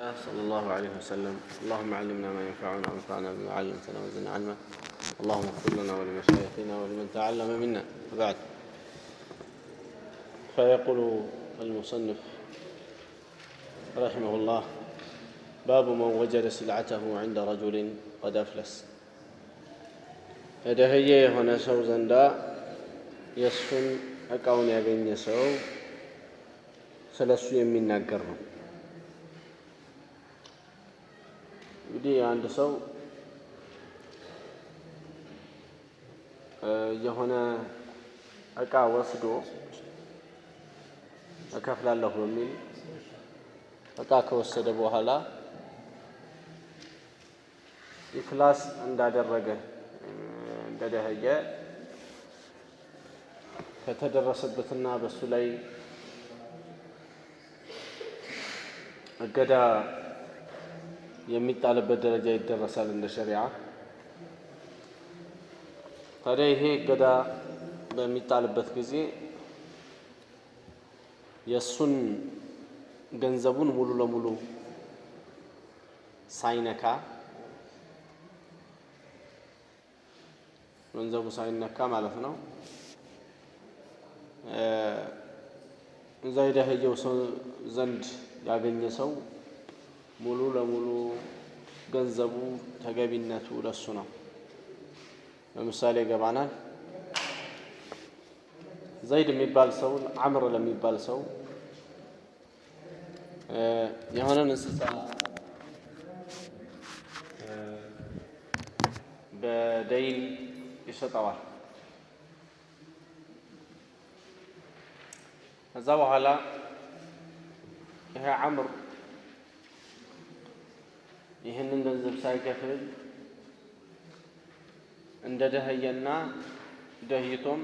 صلى الله عليه وسلم اللهم علمنا ما ينفعنا وانفعنا بما علمتنا وزدنا علما اللهم اغفر لنا ولمشايخنا ولمن تعلم منا وبعد. فيقول المصنف رحمه الله: باب من وجد سلعته عند رجل قد أفلس. የደህየ የሆነ ሰው ዘንዳ የእሱን ዕቃውን ያገኘ ሰው ስለ እሱ የሚናገር ነው። እንግዲህ አንድ ሰው የሆነ ዕቃ ወስዶ እከፍላለሁ በሚል ዕቃ ከወሰደ በኋላ ኢፍላስ እንዳደረገ እንደደህየ ከተደረሰበትና በሱ ላይ እገዳ የሚጣልበት ደረጃ ይደረሳል እንደ ሸሪዓ። ታዲያ ይሄ እገዳ በሚጣልበት ጊዜ የእሱን ገንዘቡን ሙሉ ለሙሉ ሳይነካ ገንዘቡ ሳይነካ ማለት ነው እዛ የደህየው ሰው ዘንድ ያገኘ ሰው ሙሉ ለሙሉ ገንዘቡ ተገቢነቱ ለሱ ነው። ለምሳሌ ገባናል ዘይድ የሚባል ሰው አምር ለሚባል ሰው የሆነን እንስሳ በደይን ይሰጠዋል። ከዛ በኋላ ይሄ አምር ይህንን ገንዘብ ሳይከፍል እንደ ደህየና ደህይቶም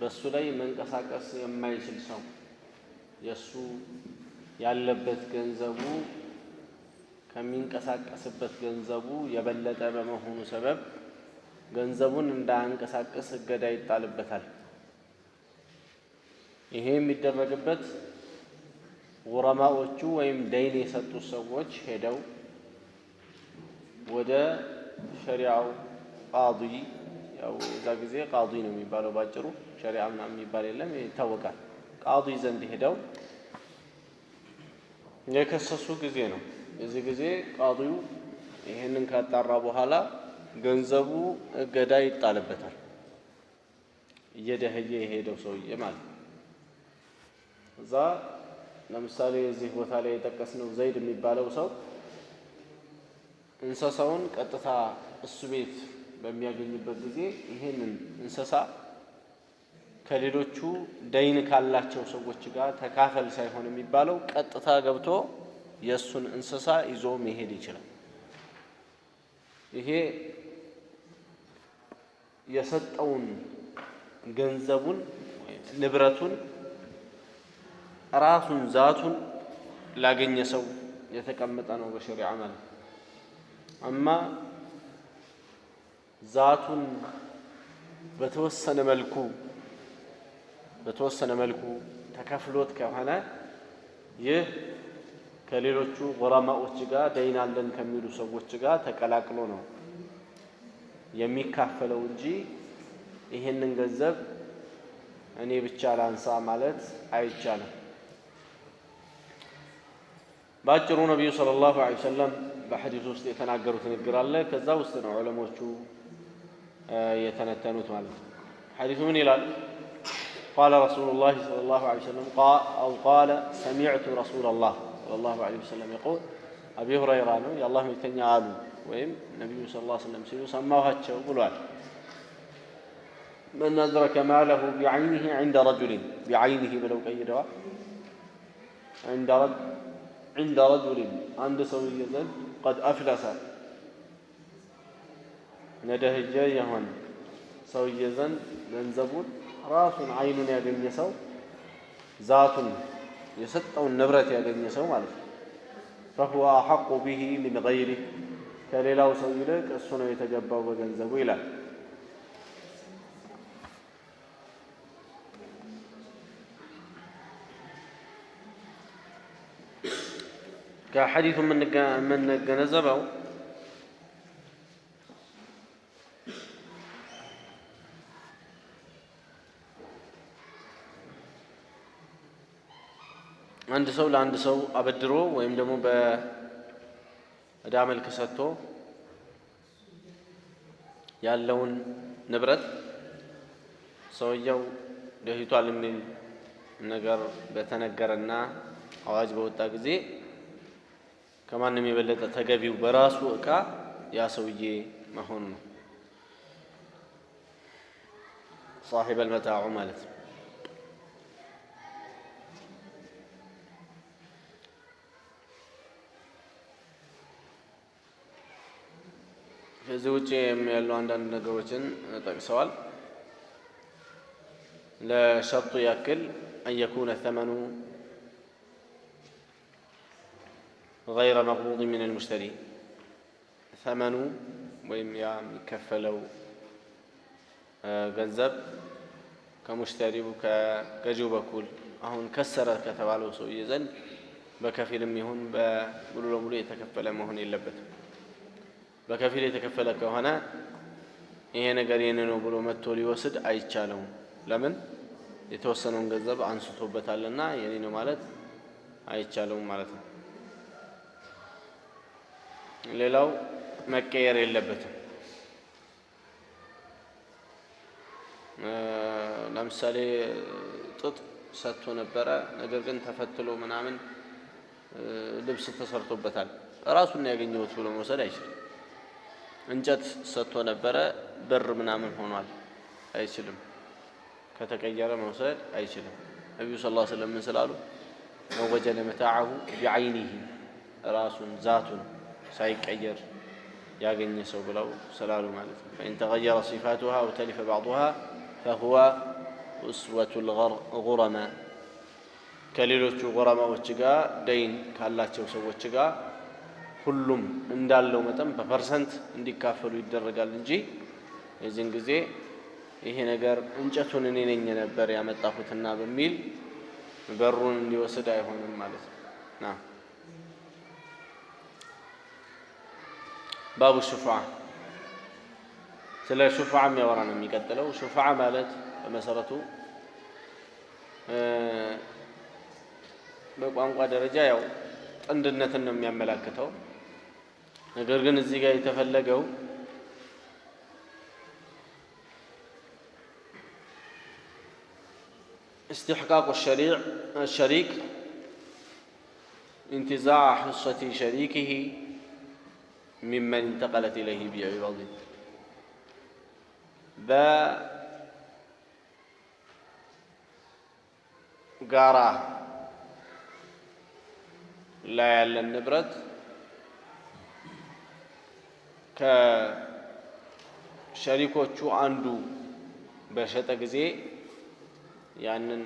በሱ ላይ መንቀሳቀስ የማይችል ሰው የሱ ያለበት ገንዘቡ ከሚንቀሳቀስበት ገንዘቡ የበለጠ በመሆኑ ሰበብ ገንዘቡን እንዳያንቀሳቀስ እገዳ ይጣልበታል። ይሄ የሚደረግበት ጉረማዎቹ ወይም ደይን የሰጡት ሰዎች ሄደው ወደ ሸሪዓው ቃዲ፣ ያው እዛ ጊዜ ቃዲ ነው የሚባለው ባጭሩ፣ ሸሪዓ ምናምን የሚባል የለም ይታወቃል። ቃዲ ዘንድ ሄደው የከሰሱ ጊዜ ነው። የዚህ ጊዜ ቃዲው ይሄንን ካጣራ በኋላ ገንዘቡ እገዳ ይጣልበታል። እየደህየ የሄደው ሰውዬ ማለት ነው። እዛ ለምሳሌ እዚህ ቦታ ላይ የጠቀስነው ዘይድ የሚባለው ሰው እንስሳውን ቀጥታ እሱ ቤት በሚያገኝበት ጊዜ ይሄንን እንስሳ ከሌሎቹ ደይን ካላቸው ሰዎች ጋር ተካፈል ሳይሆን የሚባለው ቀጥታ ገብቶ የእሱን እንስሳ ይዞ መሄድ ይችላል። ይሄ የሰጠውን ገንዘቡን ንብረቱን ራሱን ዛቱን ላገኘ ሰው የተቀመጠ ነው በሸሪዓ ማለት። አማ ዛቱን በተወሰነ መልኩ ተከፍሎት ከሆነ ይህ ከሌሎቹ ጉረማዎች ጋር ደይን አለን ከሚሉ ሰዎች ጋር ተቀላቅሎ ነው የሚካፈለው እንጂ ይሄንን ገንዘብ እኔ ብቻ ላንሳ ማለት አይቻልም። ባጭሩ ነብዩ ሰለላሁ ዐለይሂ ወሰለም በሐዲስ ውስጥ የተናገሩት ንግግር አለ። ከዛ ውስጥ ነው ዑለሞቹ የተነተኑት ማለት ነው። ሐዲሱ ምን ይላል? قال رسول الله صلى الله عليه وسلم قال سمعت رسول الله صلى الله عليه وسلم يقول أبي هريرة يا الله ملتني قالوا ويم النبي صلى الله عليه وسلم سيلو سماوهاتشو قلوات من أدرك ماله بعينه عند رجل بعينه بلو قيدوا عند رجل عند سوي زن قد أفلس نده الجاي هون سوي زن ገንዘቡን ራሱን አይኑን ያገኘ ሰው ዛቱን የሰጠውን ንብረት ያገኘ ሰው ማለት ነው። فهو أحق به من غيره ከሌላው ሰው ይልቅ እሱ ነው የተገባው በገንዘቡ ይላል። كحديث من جنزبه عند سو لعند سو أبدرو ويمدمو بأدام الكساتو ياللون نبرد سويو دهيتو علمين نجر بتنجرنا أواج بوتا جزء كمان نمي بلد تجابي وبراس وكا يا سويي مهون صاحب المتاع مالت فزوجي يميلو عندنا نجوتين تقصوال لا شرط يأكل أن يكون الثمن غير مقبوض من المشتري ثمن ويم يكفلوا جنزب كمشتري وكجوب كل أهون كسر كتبالو سوي زن بكفيل ميهون بقولوا له يتكفل مهون يلبت بكفيل يتكفل كهنا ይሄ ነገር የኔ ነው ብሎ መጥቶ ሊወስድ አይቻለውም ለምን የተወሰነውን ገንዘብ አንስቶበታልና የኔ ነው ማለት አይቻለውም ማለት ነው ሌላው መቀየር የለበትም ለምሳሌ ጥጥ ሰጥቶ ነበረ ነገር ግን ተፈትሎ ምናምን ልብስ ተሰርቶበታል ራሱን ያገኘውት ብሎ መውሰድ አይችልም እንጨት ሰጥቶ ነበረ ብር ምናምን ሆኗል አይችልም ከተቀየረ መውሰድ አይችልም ነብዩ ሰለላሁ ዐለይሂ ወሰለም ስላሉ ወወጀደ መታዐሁ بعينه ራሱን ዛቱን ሳይቀየር ያገኘ ሰው ብለው ስላሉ ማለት ነው فإن تغير صفاتها أو تلف بعضها فهو أسوة الغرماء ከሌሎቹ غرماዎች ጋር ደይን ካላቸው ሰዎች ጋር ሁሉም እንዳለው መጠን በፐርሰንት እንዲካፈሉ ይደረጋል እንጂ የዚህን ጊዜ ይሄ ነገር እንጨቱን እኔ ነኝ ነበር ያመጣሁትና በሚል በሩን እንዲወስድ አይሆንም ማለት ነው باب الشفعة ስለ ሹፍዓ የሚያወራ ነው የሚቀጥለው ሹፍዓ ማለት በመሰረቱ በቋንቋ ደረጃ ያው ጥንድነትን ነው የሚያመላክተው ነገር ግን እዚህ ጋር የተፈለገው استحقاق الشريك انتزاع حصة شريكه ممن انتقلت إليه بعوض بغارة لا يعلى النبرة كشريكوቹ አንዱ በሸጠ ጊዜ ያንን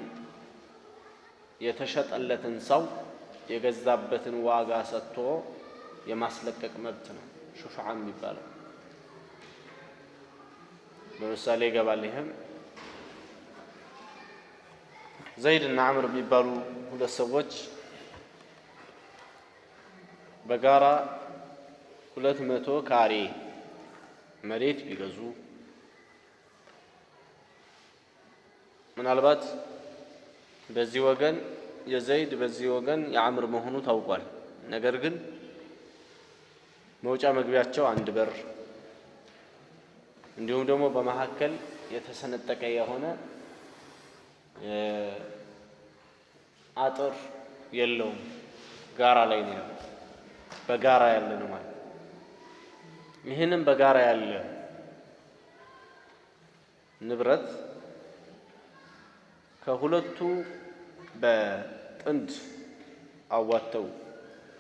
የተሸጠለትን ሰው የገዛበትን ዋጋ ሰጥቶ የማስለቀቅ መብት ነው ሹፍዓ የሚባለው በምሳሌ ይገባል ይሄም ዘይድ እና አምር የሚባሉ ሁለት ሰዎች በጋራ 200 ካሬ መሬት ቢገዙ ምናልባት በዚህ ወገን የዘይድ በዚህ ወገን የአምር መሆኑ ታውቋል ነገር ግን መውጫ መግቢያቸው አንድ በር እንዲሁም ደግሞ በመሐከል የተሰነጠቀ የሆነ አጥር የለውም ጋራ ላይ ነው ያለው በጋራ ያለ ነው ማለት ይሄንን በጋራ ያለ ንብረት ከሁለቱ በጥንድ አዋተው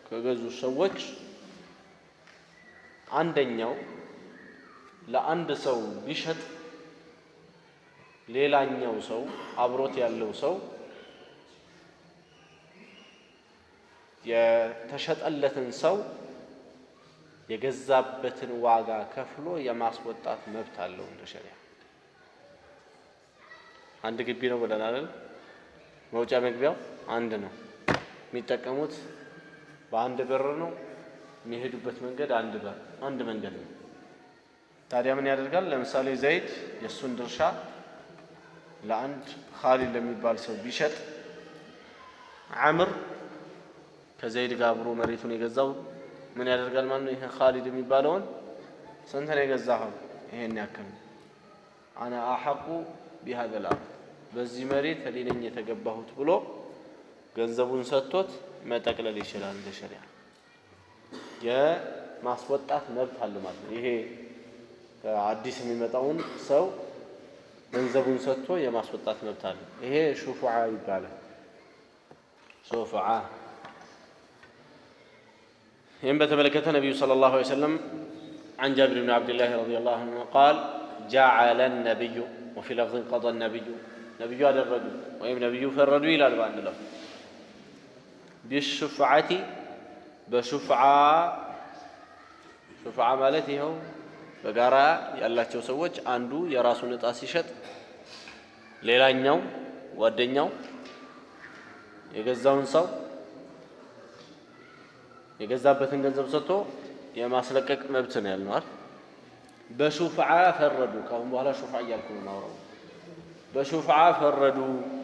ከገዙ ሰዎች አንደኛው ለአንድ ሰው ቢሸጥ ሌላኛው ሰው አብሮት ያለው ሰው የተሸጠለትን ሰው የገዛበትን ዋጋ ከፍሎ የማስወጣት መብት አለው እንደ ሸሪዓ አንድ ግቢ ነው ብለናል መውጫ መግቢያው አንድ ነው የሚጠቀሙት በአንድ በር ነው የሚሄዱበት መንገድ አንድ መንገድ ነው። ታዲያ ምን ያደርጋል? ለምሳሌ ዘይድ የሱን ድርሻ ለአንድ ኻሊድ ለሚባል ሰው ቢሸጥ አምር ከዘይድ ጋር አብሮ መሬቱን የገዛው ምን ያደርጋል ማለት ነው? ይሄ ኻሊድ የሚባለውን ስንት ነው የገዛኸው? ይሄን ያክል አና አሐቁ ቢሃذا الأرض በዚህ መሬት እኔ ነኝ የተገባሁት ብሎ ገንዘቡን ሰጥቶት መጠቅለል ይችላል። እንደ ሸሪዓ የማስወጣት መብት አለ ማለት ነው። ይሄ አዲስ የሚመጣውን ሰው ገንዘቡን ሰጥቶ የማስወጣት መብት አለ። ይሄ ሹፉዓ ይባላል። ሹፉዓ ይህም በተመለከተ ነቢዩ ሰለላሁ ዐለይሂ ወሰለም عن جابر بن عبد الله رضي الله عنه قال جعل النبي وفي لفظ قضى النبي نبي هذا الرجل ويم نبي فردوا إلى البان له بالشفعة شفعة مالته هو بقرا يالله تسوج عنده يراسون تاسيشت ليلا نيو ودنيو يجزاون سو የገዛበትን ገንዘብ ሰጥቶ የማስለቀቅ መብት ነው ያለው አይደል? በሹፍዓ ፈረዱ። ካሁን በኋላ ሹፍዓ እያልኩ ነው ማውራው። በሹፍዓ ፈረዱ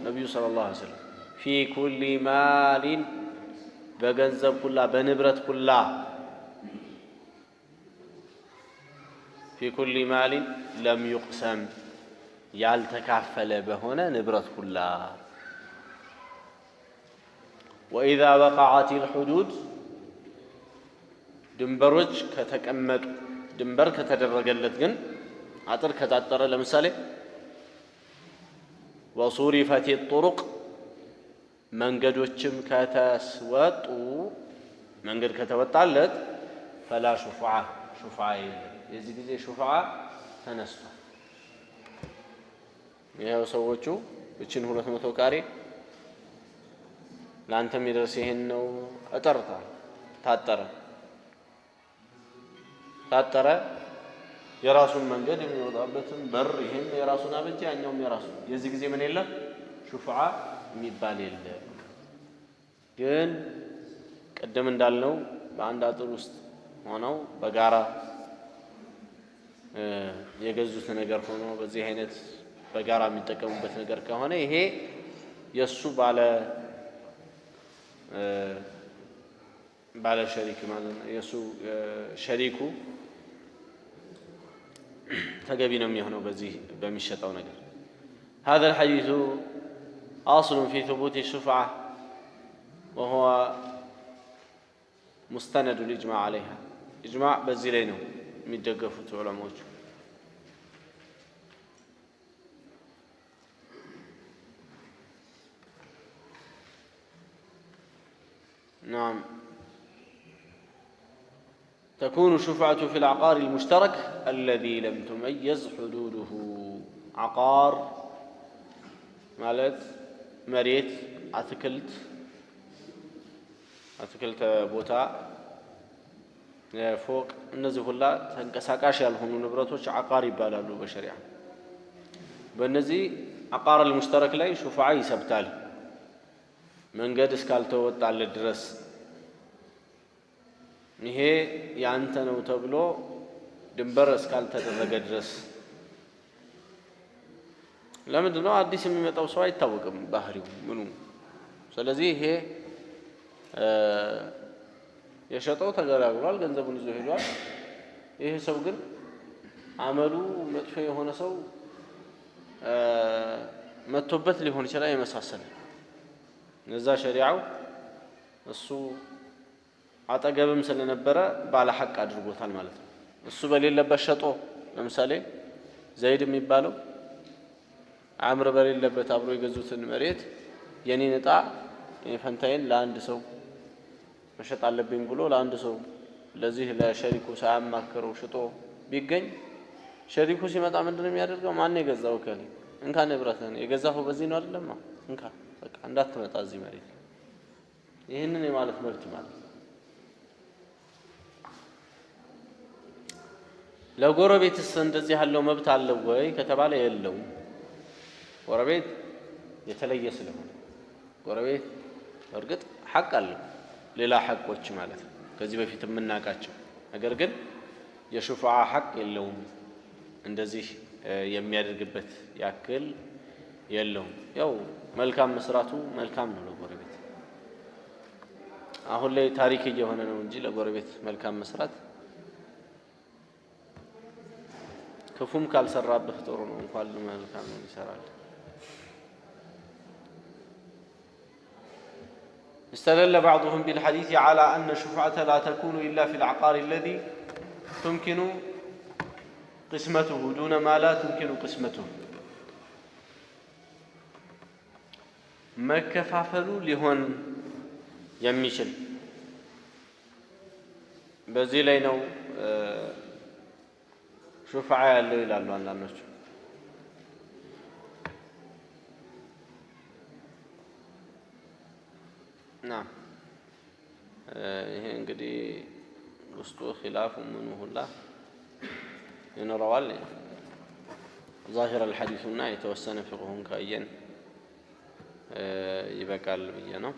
ነብዩ ሰለላሁ ዐለይሂ ወሰለም ፊ ኩሊ ማሊን በገንዘብ ሁላ በንብረት ሁላ ፊ ኩሊ ማሊን ለም ይቅሰም ያልተካፈለ በሆነ ንብረት ሁላ ወኢዛ ወቀዐት الحدود ድንበሮች ከተቀመጡ ድንበር ከተደረገለት ግን አጥር ከታጠረ ለምሳሌ ወሱሪፈት الطرق መንገዶችም ከተስወጡ መንገድ ከተወጣለት ፈላ ሹፍዓ የዚህ ጊዜ ሹፍዓ ተነስቷል። ይሄው ሰዎቹ እችን 200 ካሬ ላንተም ይደርስ ይሄን ነው አጠርታ ታጠረ የራሱን መንገድ የሚወጣበትን በር ይሄን የራሱን አበጀ ያኛውም የራሱ የዚህ ጊዜ ምን የለም ሹፍዓ የሚባል የለም። ግን ቀደም እንዳልነው በአንድ አጥር ውስጥ ሆነው በጋራ የገዙት ነገር ሆኖ በዚህ አይነት በጋራ የሚጠቀሙበት ነገር ከሆነ ይሄ የሱ ባለ ሸሪክ ማለት ነው። የሱ ሸሪኩ ተገቢ ነው የሚሆነው በዚህ በሚሸጠው ነገር። هذا الحديث أصل في ثبوت الشفعة وهو مستند الإجماع عليها إجماع በዚህ ላይ ነው የሚደገፉት ዑለማዎች። نعم تكون الشفعة في العقار المشترك الذي لم تميز حدوده عقار ማለት መሬት አትክልት ቦታ ፎቅ እነዚህ ሁላ ተንቀሳቃሽ ያልሆኑ ንብረቶች عقار ይባላሉ በሸሪዓ። በእነዚህ عقار المشترك ላይ ሹፍዓ ይሰብታል መንገድ እስካልተወጣለት ድረስ ይሄ ያንተ ነው ተብሎ ድንበር እስካልተደረገ ድረስ። ለምንድን ነው አዲስ የሚመጣው ሰው አይታወቅም ባህሪው ምኑ። ስለዚህ ይሄ የሸጠው ተገላግሏል፣ ገንዘቡን ይዞ ሄዷል። ይሄ ሰው ግን አመሉ መጥፎ የሆነ ሰው መጥቶበት ሊሆን ይችላል የመሳሰለ እዛ ሸሪዓው እሱ አጠገብም ስለነበረ ባለ ሐቅ አድርጎታል ማለት ነው። እሱ በሌለበት ሸጦ ለምሳሌ ዘይድ የሚባለው አምር በሌለበት አብሮ የገዙትን መሬት የኔን ዕጣ የፈንታዬን ለአንድ ሰው መሸጥ አለብኝ ብሎ ለአንድ ሰው ለዚህ ለሸሪኩ ሳያማክረው ሽጦ ቢገኝ ሸሪኩ ሲመጣ ምንድነው የሚያደርገው? ማን የገዛው ከሌ እንካ ንብረትህን የገዛኸው በዚህ ነው አይደለም እንካ በቃ እንዳትመጣ እዚህ መሬት ይሄንን የማለት መብት ማለት ለጎረቤትስ እንደዚህ ያለው መብት አለው ወይ ከተባለ የለውም። ጎረቤት የተለየ ስለሆነ ጎረቤት እርግጥ ሐቅ አለው ሌላ ሐቆች ማለት ነው ከዚህ በፊት የምናውቃቸው ነገር ግን የሹፋዓ ሐቅ የለውም እንደዚህ የሚያደርግበት ያክል የለውም ያው መልካም መስራቱ መልካም ነው ለጎረቤት አሁን ላይ ታሪክ እየሆነ ነው እንጂ ለጎረቤት መልካም መስራት ክፉም ካልሰራብህ ጥሩ ነው እንኳን መልካም ነው ይሰራል استدل بعضهم بالحديث على أن الشفعة لا تكون إلا في العقار الذي تمكن قسمته دون ما لا تمكن قسمته مكفافلو لهون يميشل በዚህ ላይ ነው ሹፋዓ ያለው ይላሉ አንዳንዶች نعم ይሄ እንግዲህ ውስጡ ኺላፍ ምን ሁላ ይኖረዋል ظاهر الحديث እና የተወሰነ ፍቅሁን ካየን ይበቃል ብዬ ነው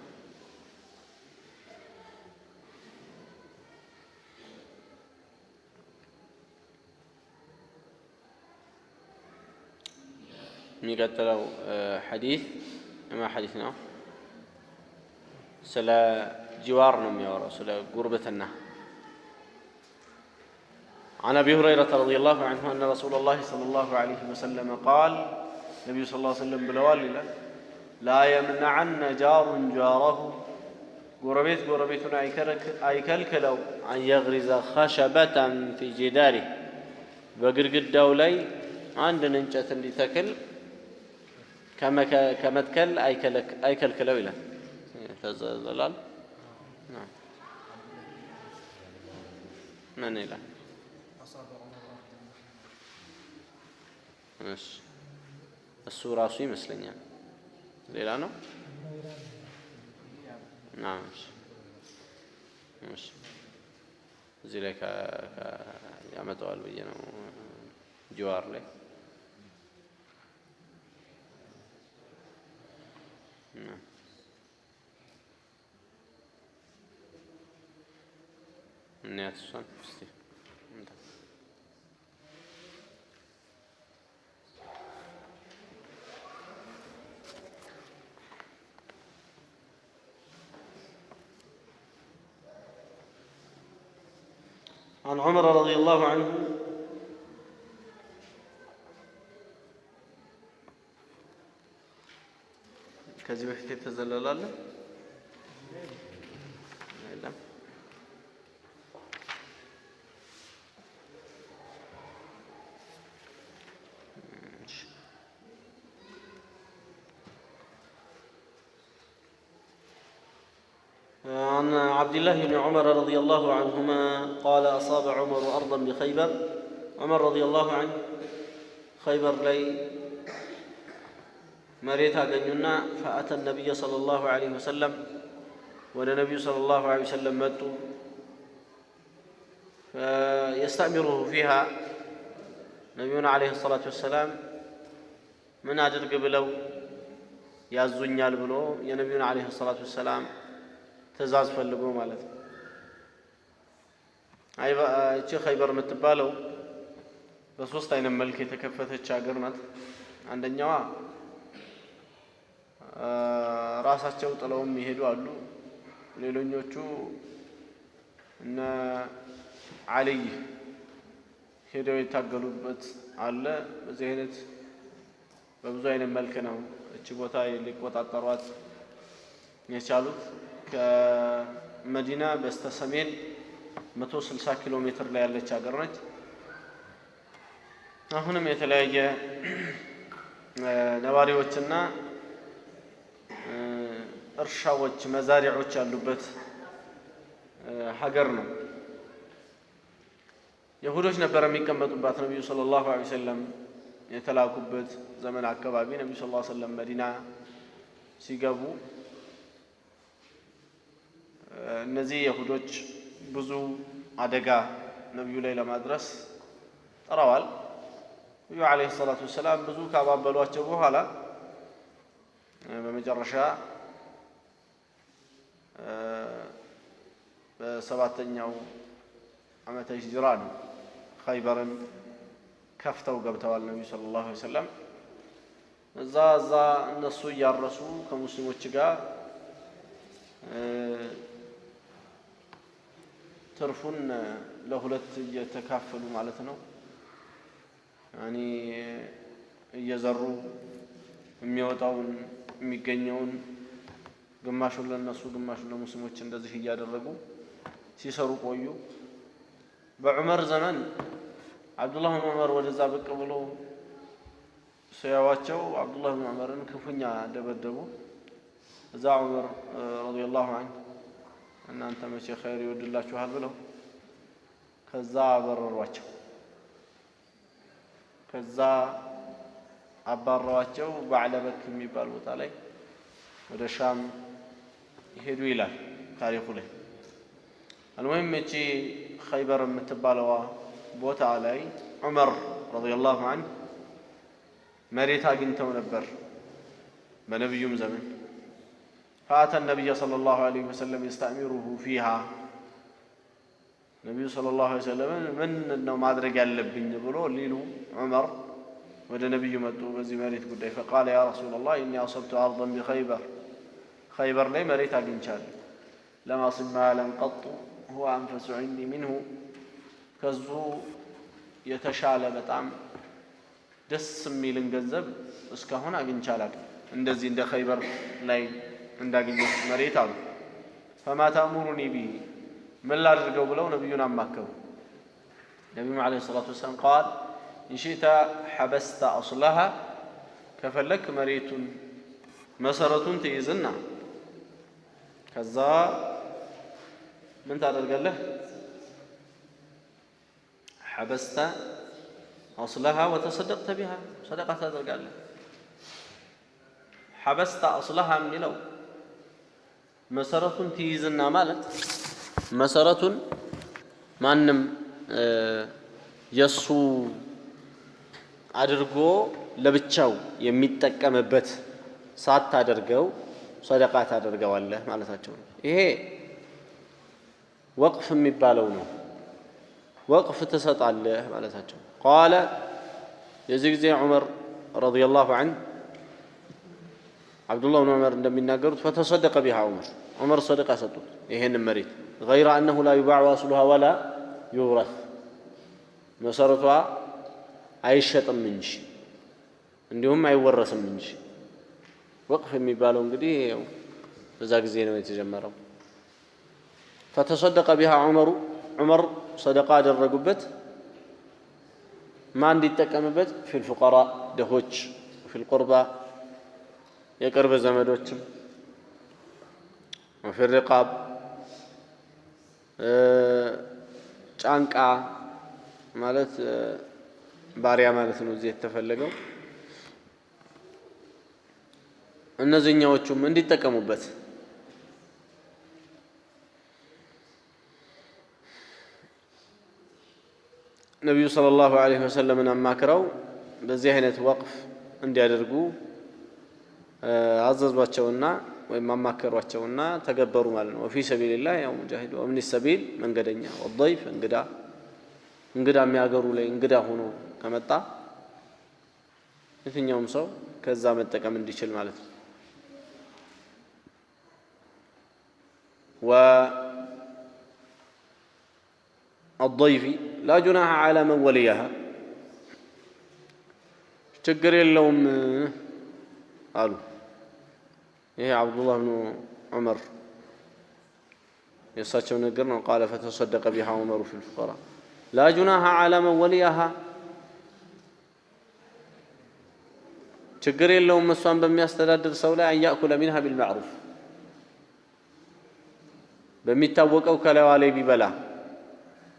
የሚቀጥለው ሐዲስ ما حديث ነው ስለ ጂዋር ነው የሚያወራው ስለ ጉርብትና عن أبي هريرة رضي الله عنه أن رسول الله صلى الله عليه وسلم قال النبي صلى الله عليه وسلم بالوال لا يمنعن جار جاره قربيتنا أيكلكلو أن يغرز خشبة في جداره بقرقد دولي عندنا ننجة لتكل كمتكل أيكلكلو إلى تزلال نعم من إلى ماشي السورة راسي مسلين يعني ليلا نو نعم ماشي زي لك يا متوال بينا جوار لي نعم نيات الصن استي عن عمر رضي الله عنه كذي بحكي تزلل الله عن عبد الله بن عمر رضي الله عنهما قال أصاب عمر أرضا بخيبر عمر رضي الله عنه خيبر لي مريتها قنينا فأتى النبي صلى الله عليه وسلم والنبي صلى الله عليه وسلم ماتوا فيستأمره فيها نبينا عليه الصلاة والسلام من أجل قبلو يا الزنيال بلو يا نبينا عليه الصلاة والسلام ትእዛዝ ፈልጎ ማለት ነው እቺ ኸይበር የምትባለው በሶስት አይነት መልክ የተከፈተች ሀገር ናት አንደኛዋ ራሳቸው ጥለውም ይሄዱ አሉ ሌሎኞቹ እነ አሊ ሄደው የታገሉበት አለ በዚህ አይነት በብዙ አይነት መልክ ነው እቺ ቦታ ሊቆጣጠሯት የቻሉት ከመዲና በስተሰሜን 160 ኪሎ ሜትር ላይ ያለች ሀገር ነች አሁንም የተለያየ ነዋሪዎችና እርሻዎች መዛሪያዎች ያሉበት ሀገር ነው ይሁዶች ነበር የሚቀመጡባት ነብዩ ሰለላሁ ዐለይሂ ወሰለም የተላኩበት ዘመን አካባቢ ነብዩ ሰለላሁ ዐለይሂ ወሰለም መዲና ሲገቡ እነዚህ ይሁዶች ብዙ አደጋ ነብዩ ላይ ለማድረስ ጠራዋል ነብዩ አለይሂ ሰላቱ ወሰለም ብዙ ካባበሏቸው በኋላ በመጨረሻ በሰባተኛው ዓመተ ሂጅራ ነው ኸይበርን ከፍተው ገብተዋል ነብዩ ሰለላሁ ዐለይሂ ወሰለም። እዛ እነሱ እያረሱ ከሙስሊሞች ጋር ትርፉን ለሁለት እየተካፈሉ ማለት ነው። ያኒ እየዘሩ የሚወጣውን የሚገኘውን ግማሹን ለነሱ ግማሹን ለሙስሊሞች እንደዚህ እያደረጉ ሲሰሩ ቆዩ። በዑመር ዘመን አብዱላህ ብን ዑመር ወደዛ ብቅ ብሎ ሲያዋቸው አብዱላህ ብን ዑመርን ክፉኛ ደበደቡ። እዛ ዑመር ረዲየላሁ ዐንሁ እናንተ መቼ ኸይር ይወድላችኋል ብለው ከዛ አበረሯቸው። ከዛ አባረዋቸው ባዕለበክ የሚባል ቦታ ላይ ወደ ሻም ይሄዱ ይላል ታሪኩ ላይ። አልሙሂም እቺ ኸይበር የምትባለዋ ቦታ ላይ ዑመር ረዲየላሁ ዐንሁ መሬት አግኝተው ነበር በነቢዩም ዘመን። فأتى النبي صلى الله عليه وسلم يستأمره فيها النبي صلى الله عليه وسلم من إنه ما أدرك يلبين بلو ليلو عمر وده نبي مدو بزي مريت قدي فقال يا رسول الله إني أصبت أرضا بخيبر خيبر لي مريت أجنشال لم أصب مالا قط هو أنفس عندي منه كزو يتشال بطعم دس ميلن جذب اسكهون أجنشالك اندزي اند خيبر لي እንዳገኘው መሬት አሉ። فما تأمرني به من لا አድርገው ብለው ነብዩን አማከሩ። ነብዩ አለይሂ ሰላቱ ወሰለም قال إن شئت حبست أصلها ከፈለክ መሬቱን መሰረቱን ትይዝና ከዛ ምን ታደርጋለህ? حبست أصلها وتصدقت بها صدقة ታደርጋለህ። حبست أصلها የሚለው መሰረቱን ትይዝና ማለት መሰረቱን ማንም የሱ አድርጎ ለብቻው የሚጠቀምበት ሳታደርገው ሰደቃ ታደርገዋለህ ማለታቸው ነው። ይሄ ወቅፍ የሚባለው ነው። ወቅፍ ትሰጣለህ ማለታቸው። قال የዚህ ጊዜ ዑመር ረዲየላሁ ዐንሁ عبد الله بن عمر عندما يناقروا فتصدق بها عمر صدقة سطوت يهن المريت غير أنه لا يباع واصلها ولا يورث مسارتها عيشة منش عندهم ما يورث منش وقف ميبالون قدي بزاق زينة يتجمروا فتصدق بها عمر صدقات الرقبة ما عندي التكمبت في الفقراء دهوج في القربى የቅርብ ዘመዶችም وفي الرقاب ጫንቃ ማለት ባሪያ ማለት ነው እዚህ የተፈለገው። እነዚህኛዎቹም እንዲጠቀሙበት ነብዩ ሰለላሁ ዐለይሂ ወሰለም አማክረው በዚህ አይነት ወቅፍ እንዲያደርጉ አዘዟቸውና ወይም አማከሯቸውና ተገበሩ ማለት ነው። ወፊ ሰቢልላህ ያው ሙጃሂድ ወምን ሰቢል መንገደኛ ወضيፍ እንግዳ የሚያገሩ ላይ እንግዳ ሆኖ ከመጣ የትኛውም ሰው ከዛ መጠቀም እንዲችል ማለት ነው። والضيف لا جناح على من وليها ችግር የለውም አሉ። ይሄ አብዱላህ ብኑ ዑመር የእሳቸው ነገር ነው። ቃለ ፈተሰደቀ ቢሃ ዑመሩ ፊል ፉቀራ ላ ጁናሃ ዐላ መን ወሊያሃ ችግር የለውም እሷን በሚያስተዳድር ሰው ላይ አንያእኩለ ሚንሃ ቢልማዕሩፍ በሚታወቀው ከላይዋ ላይ ቢበላ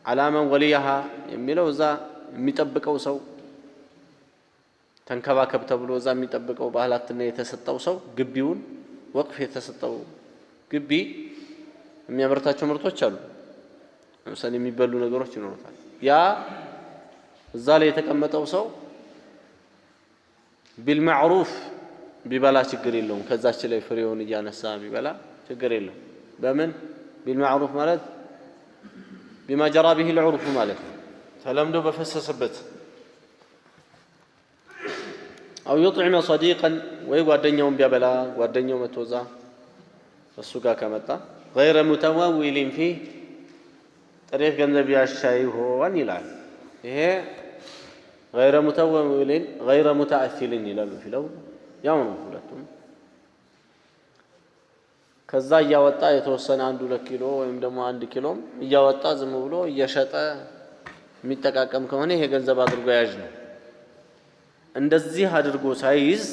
ዐላ መን ወሊያሃ የሚለው እዛ የሚጠብቀው ሰው ተንከባከብ ተብሎ እዛ የሚጠብቀው ባህላትና የተሰጠው ሰው ግቢውን ወቅፍ የተሰጠው ግቢ የሚያመርታቸው ምርቶች አሉ። ለምሳሌ የሚበሉ ነገሮች ይኖሩታል። ያ እዛ ላይ የተቀመጠው ሰው ቢልማዕሩፍ ቢበላ ችግር የለውም። ከዛች ላይ ፍሬውን እያነሳ ቢበላ ችግር የለውም። በምን ቢልማዕሩፍ ማለት بما جرى به العرف مالك تلمدو بفسسبت أو يطعم صديقا ويقعدن بيابلا قعدن يوم توزا السوقا كمتا غير متواول فيه طريق ገንዘብ ያሻይ ሆን ይላል ይሄ غير متواول غير متأثل ይላሉ ፊለው ያው ነው ሁለቱም ከዛ ያወጣ የተወሰነ 1-2 ኪሎ ወይም ደግሞ 1 ኪሎም ያወጣ ዝም ብሎ እየሸጠ የሚጠቃቀም ከሆነ ይሄ ገንዘብ አድርጎ ያዥ ነው እንደዚህ አድርጎ ሳይዝ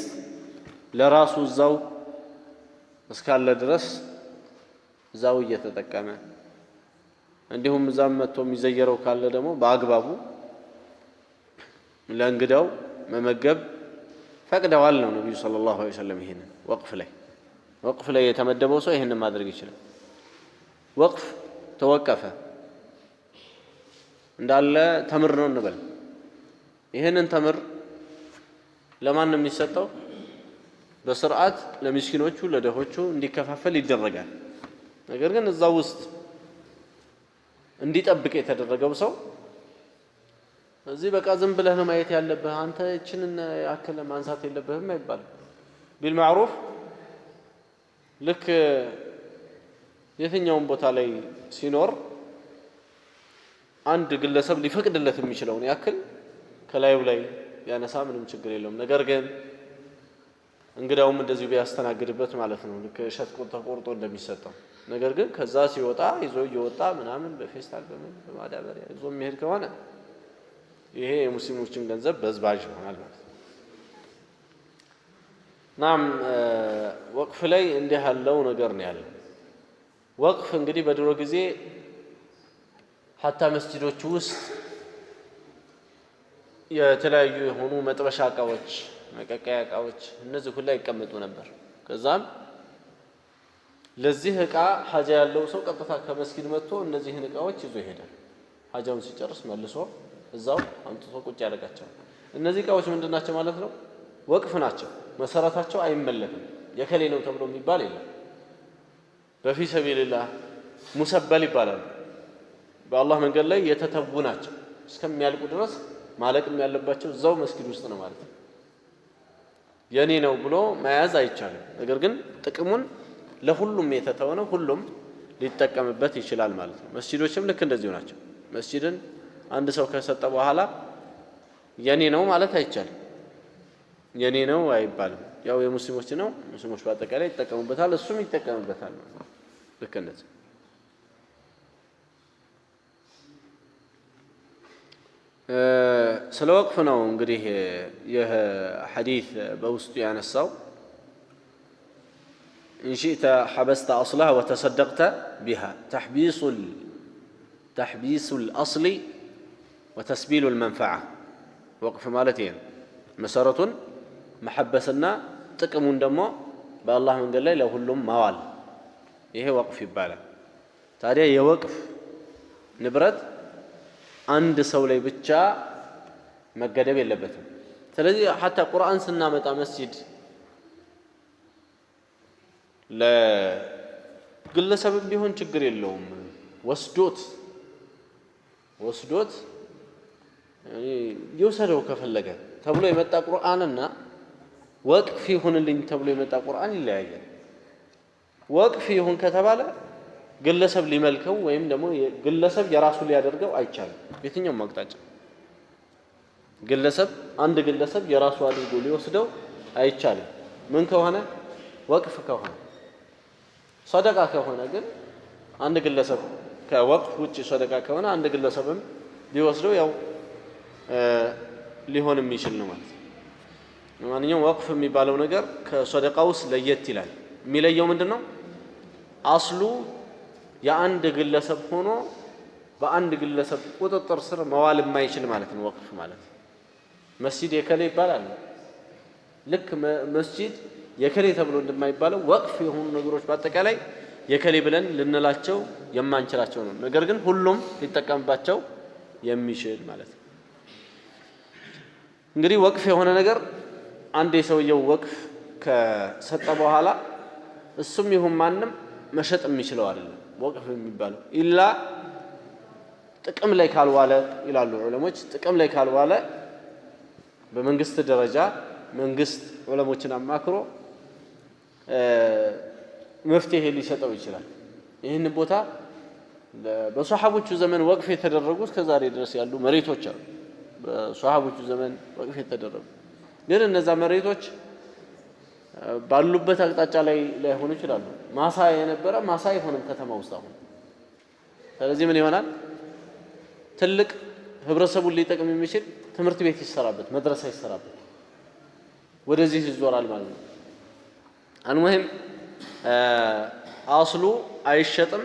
ለራሱ ዛው እስካለ ድረስ ዛው እየተጠቀመ እንዲሁም ዛም መጥቶ የሚዘየረው ካለ ደግሞ በአግባቡ ለእንግዳው መመገብ ፈቅደዋል ነው ነብዩ ሰለላሁ ዐለይሂ ወሰለም ይሄንን ወቅፍ ላይ የተመደበው ሰው ይሄንን ማድረግ ይችላል ወቅፍ ተወቀፈ እንዳለ ተምር ነው እንበል ይሄንን ተምር ለማን ነው የሚሰጠው በስርዓት ለምስኪኖቹ ለደሆቹ እንዲከፋፈል ይደረጋል ነገር ግን እዛው ውስጥ እንዲጠብቅ የተደረገው ሰው እዚህ በቃ ዝም ብለህ ነው ማየት ያለብህ አንተ እቺንን ያከለ ማንሳት የለብህም አይባልም ቢልማዕሩፍ ልክ የትኛውም ቦታ ላይ ሲኖር አንድ ግለሰብ ሊፈቅድለት የሚችለውን ያክል ከላዩ ላይ ያነሳ ምንም ችግር የለውም ነገር ግን እንግዳውም እንደዚህ ቢያስተናግድበት ማለት ነው ልክ ሸት ተቆርጦ እንደሚሰጠው ነገር ግን ከዛ ሲወጣ ይዞ ይወጣ ምናምን በፌስታል በማዳበሪያ ይዞ የሚሄድ ከሆነ ይሄ የሙስሊሞችን ገንዘብ በዝባዥ ይሆናል ማለት ነው ናም ወቅፍ ላይ እንዲህ ያለው ነገር ነው ያለው ወቅፍ እንግዲህ በድሮ ጊዜ حتى መስጂዶች ውስጥ የተለያዩ የሆኑ መጥበሻ እቃዎች መቀቀያ እቃዎች እነዚህ ሁሉ ይቀመጡ ነበር ከዛም ለዚህ እቃ ሐጃ ያለው ሰው ቀጥታ ከመስጊድ መጥቶ እነዚህን እቃዎች ይዞ ይሄዳል ሐጃውን ሲጨርስ መልሶ እዛው አምጥቶ ቁጭ ያደርጋቸው እነዚህ እቃዎች ምንድናቸው ማለት ነው ወቅፍ ናቸው መሰረታቸው አይመለክም የከሌ ነው ተብሎ የሚባል የለም በፊ ሰቢልላህ ሙሰበል ይባላል በአላህ መንገድ ላይ የተተው ናቸው እስከሚያልቁ ድረስ ማለቅም ያለባቸው እዛው መስጊድ ውስጥ ነው ማለት ነው የኔ ነው ብሎ መያዝ አይቻልም ነገር ግን ጥቅሙን ለሁሉም የተተው ነው ሁሉም ሊጠቀምበት ይችላል ማለት ነው መስጊዶችም ልክ እንደዚሁ ናቸው መስጊድን አንድ ሰው ከሰጠ በኋላ የኔ ነው ማለት አይቻልም የኔ ነው አይባልም ያው የሙስሊሞች ነው ሙስሊሞች በአጠቃላይ ይጠቀሙበታል እሱም ይጠቀምበታል ልክ እንደዚህ ስለ ወቅፍ ነው እንግዲህ ይህ ሐዲስ በውስጡ ያነሳው إن شئت حبست أصلها وتصدقت بها تحبيس الأصل وتسبيل المنفعة وقف مالتين مسارة محبسنا تقمون دمو بالله من قال لي لو هلهم موال إيه وقف يبالا تاريخ يوقف نبرد عند سولي بتشا مقدم يلبتهم ስለዚህ حتى قرآن ስናመጣ መስጂድ ለግለሰብ ቢሆን ችግር የለውም ወስዶት ይወሰደው ከፈለገ ተብሎ የመጣ ቁርአንና ወቅፍ ይሁንልኝ ተብሎ የመጣ ቁርአን ይለያያል ወቅፍ ይሁን ከተባለ ግለሰብ ሊመልከው ወይም ደግሞ ግለሰብ የራሱ ሊያደርገው አይቻልም የትኛውም አቅጣጫ አንድ ግለሰብ የራሱ አድርጎ ሊወስደው አይቻልም ምን ከሆነ ወቅፍ ከሆነ ሰደቃ ከሆነ ግን አንድ ግለሰብ ከወቅፍ ውጪ ሰደቃ ከሆነ አንድ ግለሰብም ሊወስደው ያው ሊሆን የሚችል ነው ማለት ነው ማንኛውም ወቅፍ የሚባለው ነገር ከሰደቃውስ ለየት ይላል የሚለየው ምንድነው አስሉ የአንድ ግለሰብ ሆኖ በአንድ ግለሰብ ቁጥጥር ስር መዋል የማይችል ማለት ነው ወቅፍ ማለት መስጂድ የከሌ ይባላል ልክ መስጂድ የከሌ ተብሎ እንደማይባለው ወቅፍ የሆኑ ነገሮች በአጠቃላይ የከሌ ብለን ልንላቸው የማንችላቸው ነው ነገር ግን ሁሉም ሊጠቀምባቸው የሚችል ማለት ነው እንግዲህ ወቅፍ የሆነ ነገር አንድ የሰውየው ወቅፍ ከሰጠ በኋላ እሱም ይሁን ማንም መሸጥ የሚችለው አይደለም ወቅፍ የሚባለው ኢላ ጥቅም ላይ ካልዋለ ይላሉ ዑለሞች ጥቅም ላይ ካልዋለ በመንግስት ደረጃ መንግስት ዑለሞችን አማክሮ መፍትሄ ሊሰጠው ይችላል ይህን ቦታ በሷሐቦቹ ዘመን ወቅፍ የተደረጉት ከዛሬ ድረስ ያሉ መሬቶች አሉ በሷሐቦቹ ዘመን ወቅፍ የተደረጉ ግን እነዛ መሬቶች ባሉበት አቅጣጫ ላይ ሆኖ ይችላሉ ማሳ የነበረ ማሳ ይሆንም ከተማ ውስጥ አሁን ስለዚህ ምን ይሆናል ትልቅ ህብረተሰቡን ሊጠቅም የሚችል ትምህርት ቤት ይሰራበት መድረሳ ይሰራበት ወደዚህ ይዞራል ማለት ነው አንወህም አስሉ አይሸጥም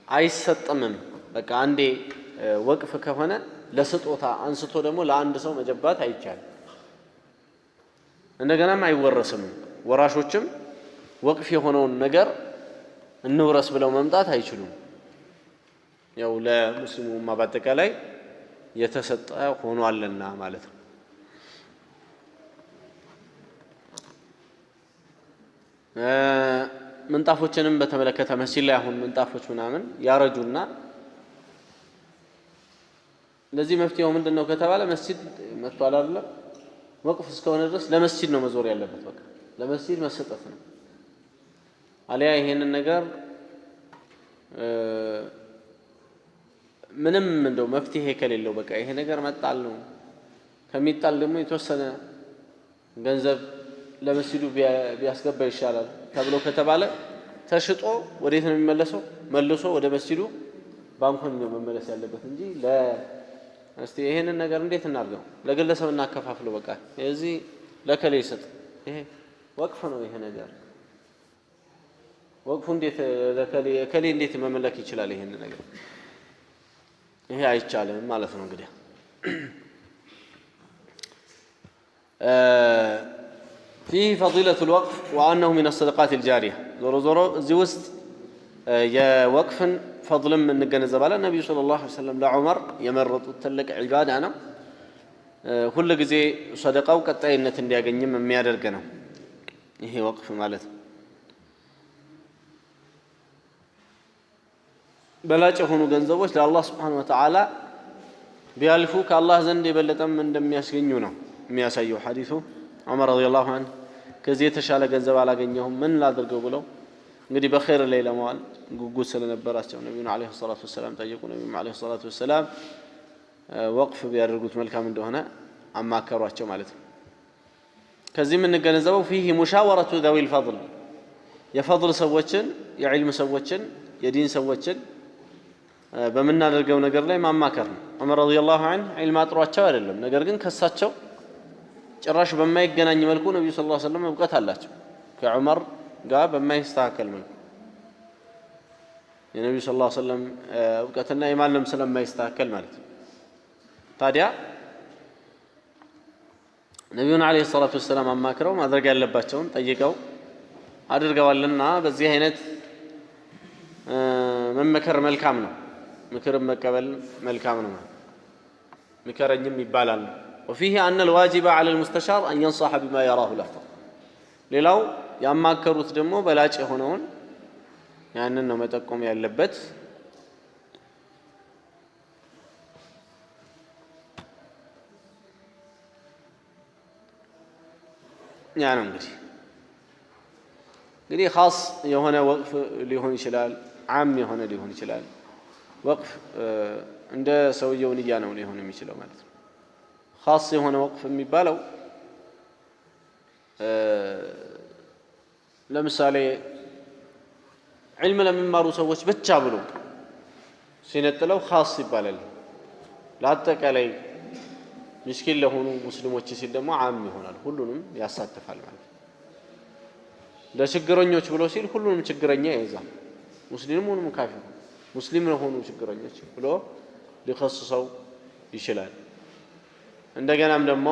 አይሰጥምም በቃ አንዴ ወቅፍ ከሆነ ለስጦታ አንስቶ ደግሞ ለአንድ ሰው መጀባት አይቻልም እንደገናም አይወረስም ወራሾችም ወቅፍ የሆነውን ነገር እንውረስ ብለው መምጣት አይችሉም ያው ለሙስሊሙ ማባጠቃላይ የተሰጠ ሆኗልና ማለት ነው ምንጣፎችንም በተመለከተ መስጂድ ላይ አሁን ምንጣፎች ምናምን ያረጁና ለዚህ መፍትሄው ምንድነው ከተባለ መስጂድ መጥቷል አይደል ወቅፍ እስከሆነ ድረስ ለመስጂድ ነው መዞር ያለበት በቃ ለመስጂድ መሰጠት ነው አለያ ይሄንን ነገር ምንም እንደው መፍትሄ ከሌለው በቃ ይሄ ነገር መጣል ነው ከሚጣል ደግሞ የተወሰነ ገንዘብ ለመስጂዱ ቢያስገባ ይሻላል ተብሎ ከተባለ ተሽጦ ወዴት ነው የሚመለሰው መልሶ ወደ መስጂዱ ባንኩን ነው መመለስ ያለበት እንጂ እስቲ ይሄንን ነገር እንዴት እናርገው ለግለሰብ እናከፋፍለው በቃ እዚህ ለከሌ ይሰጥ ይሄ ወቅፍ ነው ይሄ ነገር ወቅፉ እንዴት ለከሌ እንዴት መመለክ ይችላል ይሄን ነገር ይሄ አይቻልም ማለት ነው እንግዲህ فيه فضيلة الوقف وأنه من الصدقات الجارية زورو እዚህ ውስጥ የወቅፍን فضلም እንገነዘባለ ነብዩ ሰለላሁ ዐለይሂ ወሰለም ለዑመር የመረጡት ትልቅ ዒባዳ ነው ሁሉ ጊዜ ሰደቃው ቀጣይነት እንዲያገኝም የሚያደርግ ነው ይሄ ወቅፍ ማለት በላጭ ሆኑ ገንዘቦች ለአላህ Subhanahu Wa Ta'ala ቢያልፉ ከአላህ ዘንድ የበለጠም እንደሚያስገኙ ነው የሚያሳየው ሐዲሱ ዑመር ረዲየላሁ ዐንሁ ከዚህ የተሻለ ገንዘብ አላገኘሁም ምን ላድርገው ብለው እንግዲህ በخير ላይ ለማዋል ጉጉት ስለነበራቸው ነብዩን አለይሂ ሰላቱ ወሰለም ጠየቁ ነብዩም አለይሂ ሰላቱ ወሰለም ወቅፍ ቢያደርጉት መልካም እንደሆነ አማከሯቸው ማለት ነው ከዚህ ምን ገነዘበው فيه مشاورة ذوي الفضل የفضل ሰዎችን የዕልም ሰዎችን የዲን ሰዎችን በመናደርገው ነገር ላይ ማማከር ነው ዑመር ረዲየላሁ ዐንሁ ዒልም አጥሯቸው አይደለም ነገር ግን ከሳቸው ጭራሽ በማይገናኝ መልኩ ነብዩ ሰለላሁ ዐለይሂ ወሰለም እውቀት አላቸው ከዑመር ጋር በማይስተካከል መልኩ የነብዩ ሰለላሁ ዐለይሂ ወሰለም እውቀትና የማንም ስለማይስተካከል ማለት ነው ታዲያ ነብዩን አለይሂ ሰላቱ ወሰለም አማክረው ማድረግ ያለባቸውን ጠይቀው አድርገዋልና በዚህ አይነት መመከር መልካም ነው ምክርም መቀበል መልካም ነው ምክረኝም ይባላል وفيه أن الواجب على المستشار أن ينصح بما يراه الأفضل ሌላው ያማከሩት ደግሞ በላጭ ሆነውን ያንን ነው መጠቆም ያለበት ያ ነው እንግዲህ خاص የሆነ ወቅፍ ሊሆን ይችላል عام የሆነ ሊሆን ይችላል ወቅፍ እንደ ሰውየው ንያ ነው ሊሆን የሚችለው ማለት ነው خاص የሆነ ወቅፍ የሚባለው ለምሳሌ علم ለሚማሩ ሰዎች ብቻ ብሎ ሲነጥለው خاص ይባላል ለአጠቃላይ ምስኪን ለሆኑ ሙስሊሞች ሲል ደግሞ عام ይሆናል ሁሉንም ያሳትፋል ማለት ነው ለችግረኞች ብሎ ሲል ሁሉንም ችግረኛ ይይዛል ሙስሊሙንም ካፊሩ ሙስሊም ለሆኑ ችግረኞች ብሎ ሊخصصው ይችላል እንደገናም ደግሞ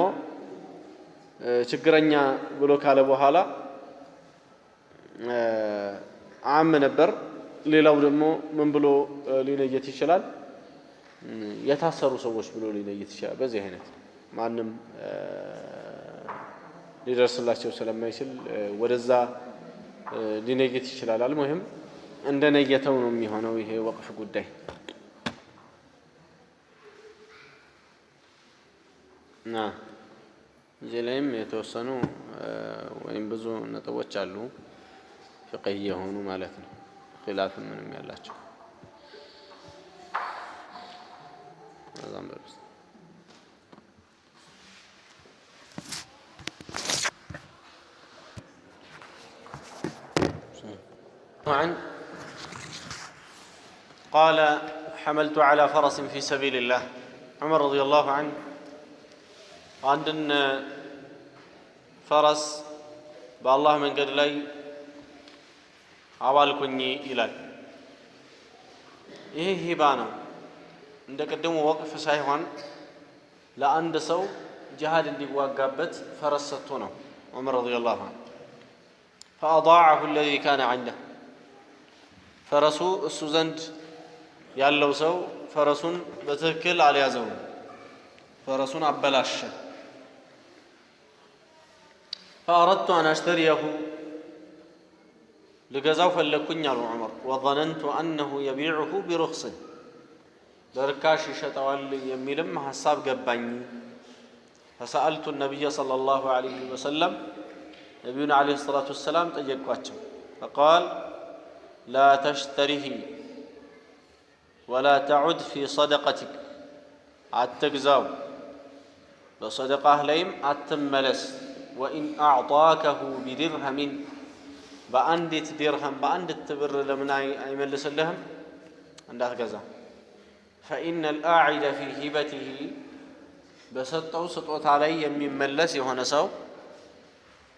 ችግረኛ ብሎ ካለ በኋላ عام ነበር ሌላው ደግሞ ምን ብሎ ሊነየት ይችላል የታሰሩ ሰዎች ብሎ ሊነየት ይችላል በዚህ አይነት ማንም ሊደርስላቸው ስለማይችል ወደዛ ሊነየት ይችላል አልሙሂም እንደ ነየተው ነው የሚሆነው ይሄ ወቅፍ ጉዳይ نعم جلهم يتوسنوا وإن بزو نتوجه فقهية هون مالتنا خلاف من يلاش نظام بس طبعا قال حملت على فرس في سبيل الله عمر رضي الله عنه عندنا فرس بالله من قد لي عوالكني إلى إيه هبانا عندك قدموا وقف سايحان لأند سو جهاد اللي واقبت فرس ستونه عمر رضي الله عنه فأضاعه الذي كان عنده فرسو السوزند يالله سو فرسون بتكل على يزون فرسون عبلاش فأردت أن أشتريه لجزاو فلكني على عمر وظننت أنه يبيعه برخص بركاش شتوال يميلم حساب جباني فسألت النبي صلى الله عليه وسلم نبينا عليه الصلاة والسلام تجيكواتشو فقال لا تشتريه ولا تعد في صدقتك عتجزاو لصدقه ليم عتملس وإن أعطاكه بدرهم بأندت درهم بأندت تبر لمن يملس لهم عندها جزا فإن الآعد في هبته بسطوا سطوت علي من ملسي هنا سو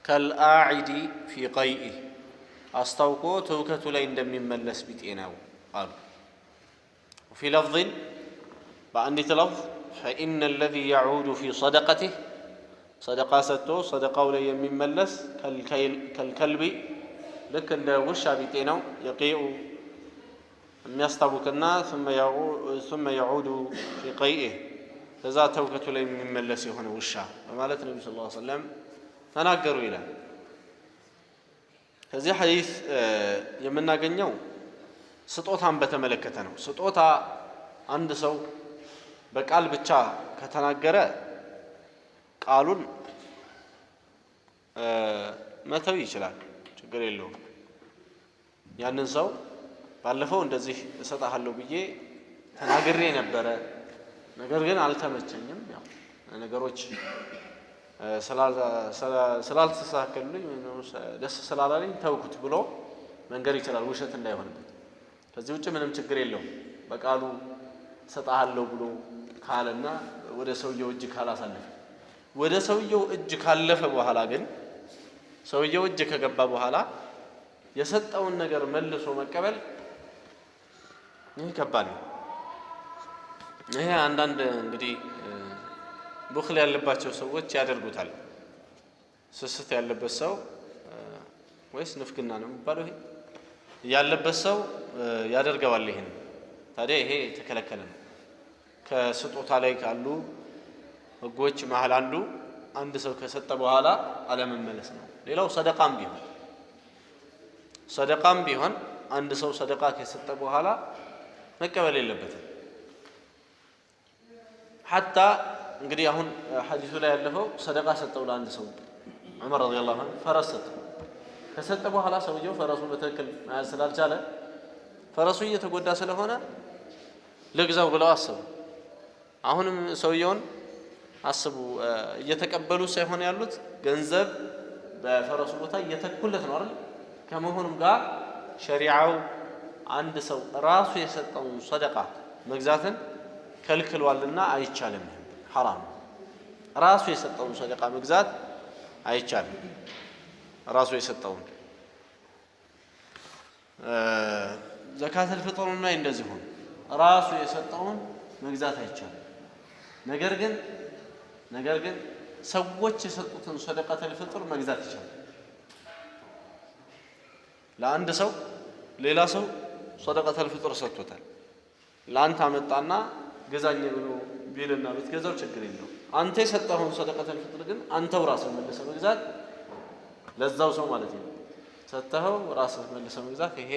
كالآعد في قيئه أستوكو توكة لين دم من ملس بتئناو قال وفي لفظ بأندت لفظ فإن الذي يعود في صدقته صدقة ستو صدقة ولي من ملس كالكلب لك الوشا بتينو يقيء يستبكنا ثم يعود في قيئه فذا توكة لي من ملس هنا وشا ومالت النبي صلى الله عليه وسلم تناقروا إلى هذا حديث يمنا قنيو سطوتها بتملكتنا سطوتها عند سو بقال بتشا كتناقره قالون መተው ይችላል ችግር የለውም ያንን ሰው ባለፈው እንደዚህ እሰጣለሁ ብዬ ተናግሬ ነበር ነገር ግን አልተመቸኝም ያው ነገሮች ስላልተሳካልኝ ደስ ስላላለኝ ተውኩት ብሎ መንገር ይችላል ውሸት እንዳይሆንበት ከዚህ ውጭ ምንም ችግር የለውም በቃሉ እሰጣለሁ ብሎ ካለና ወደ ሰውየው እጅ ካላሳለፈ ወደ ሰውየው እጅ ካለፈ በኋላ ግን ሰውየው እጅ ከገባ በኋላ የሰጠውን ነገር መልሶ መቀበል ይሄ ከባድ ነው ይሄ አንዳንድ እንግዲህ ቡኽል ያለባቸው ሰዎች ያደርጉታል ስስት ያለበት ሰው ወይስ ንፍግና ነው የሚባለው ይሄ ያለበት ሰው ያደርገዋል ይሄን ታዲያ ይሄ ተከለከለ ነው ከስጦታ ላይ ካሉ ህጎች መሃል አንድ ሰው ከሰጠ በኋላ አለመመለስ ነው ሌላው ሰደቃም ቢሆን አንድ ሰው ሰደቃ ከሰጠ በኋላ መቀበል የለበትም حتى እንግዲህ አሁን ሐዲሱ ላይ ያለፈው ሰደቃ ሰጠው ለአንድ ሰው ዑመር ረዲየላሁ ዐንሁ ፈረስ ከሰጠ በኋላ ሰውየው ፈረሱን በትክክል መያዝ ስላልቻለ ፈረሱ እየተጎዳ ስለሆነ ለግዛው ብለው አሰቡ አሁንም ሰውየውን አስቡ እየተቀበሉ ሳይሆን ያሉት ገንዘብ በፈረሱ ቦታ እየተኩለት ነው አይደል ከመሆኑም ጋር ሸሪዓው አንድ ሰው ራሱ የሰጠውን ሰደቃ መግዛትን ከልክሏልና አይቻልም حرام ራሱ የሰጠውን ሰደቃ መግዛት አይቻልም ራሱ የሰጠውን ዘካት الفطርና እንደዚህ ሆነ ራሱ የሰጠውን መግዛት አይቻልም ነገር ግን ሰዎች የሰጡትን ሰደቃት الفطር መግዛት ይችላል ለአንድ ሰው ሌላ ሰው ሰደቃት الفطር ሰጥቶታል ላንተ አመጣና ገዛኝ ብሎ ቢልና ብትገዛው ችግር የለው አንተ የሰጠውን ሰደቃት الفطር ግን አንተው ራስህ መልሰህ መግዛት ለዛው ሰው ማለት ነው ሰጠኸው ራስህ መልሰህ መግዛት ይሄ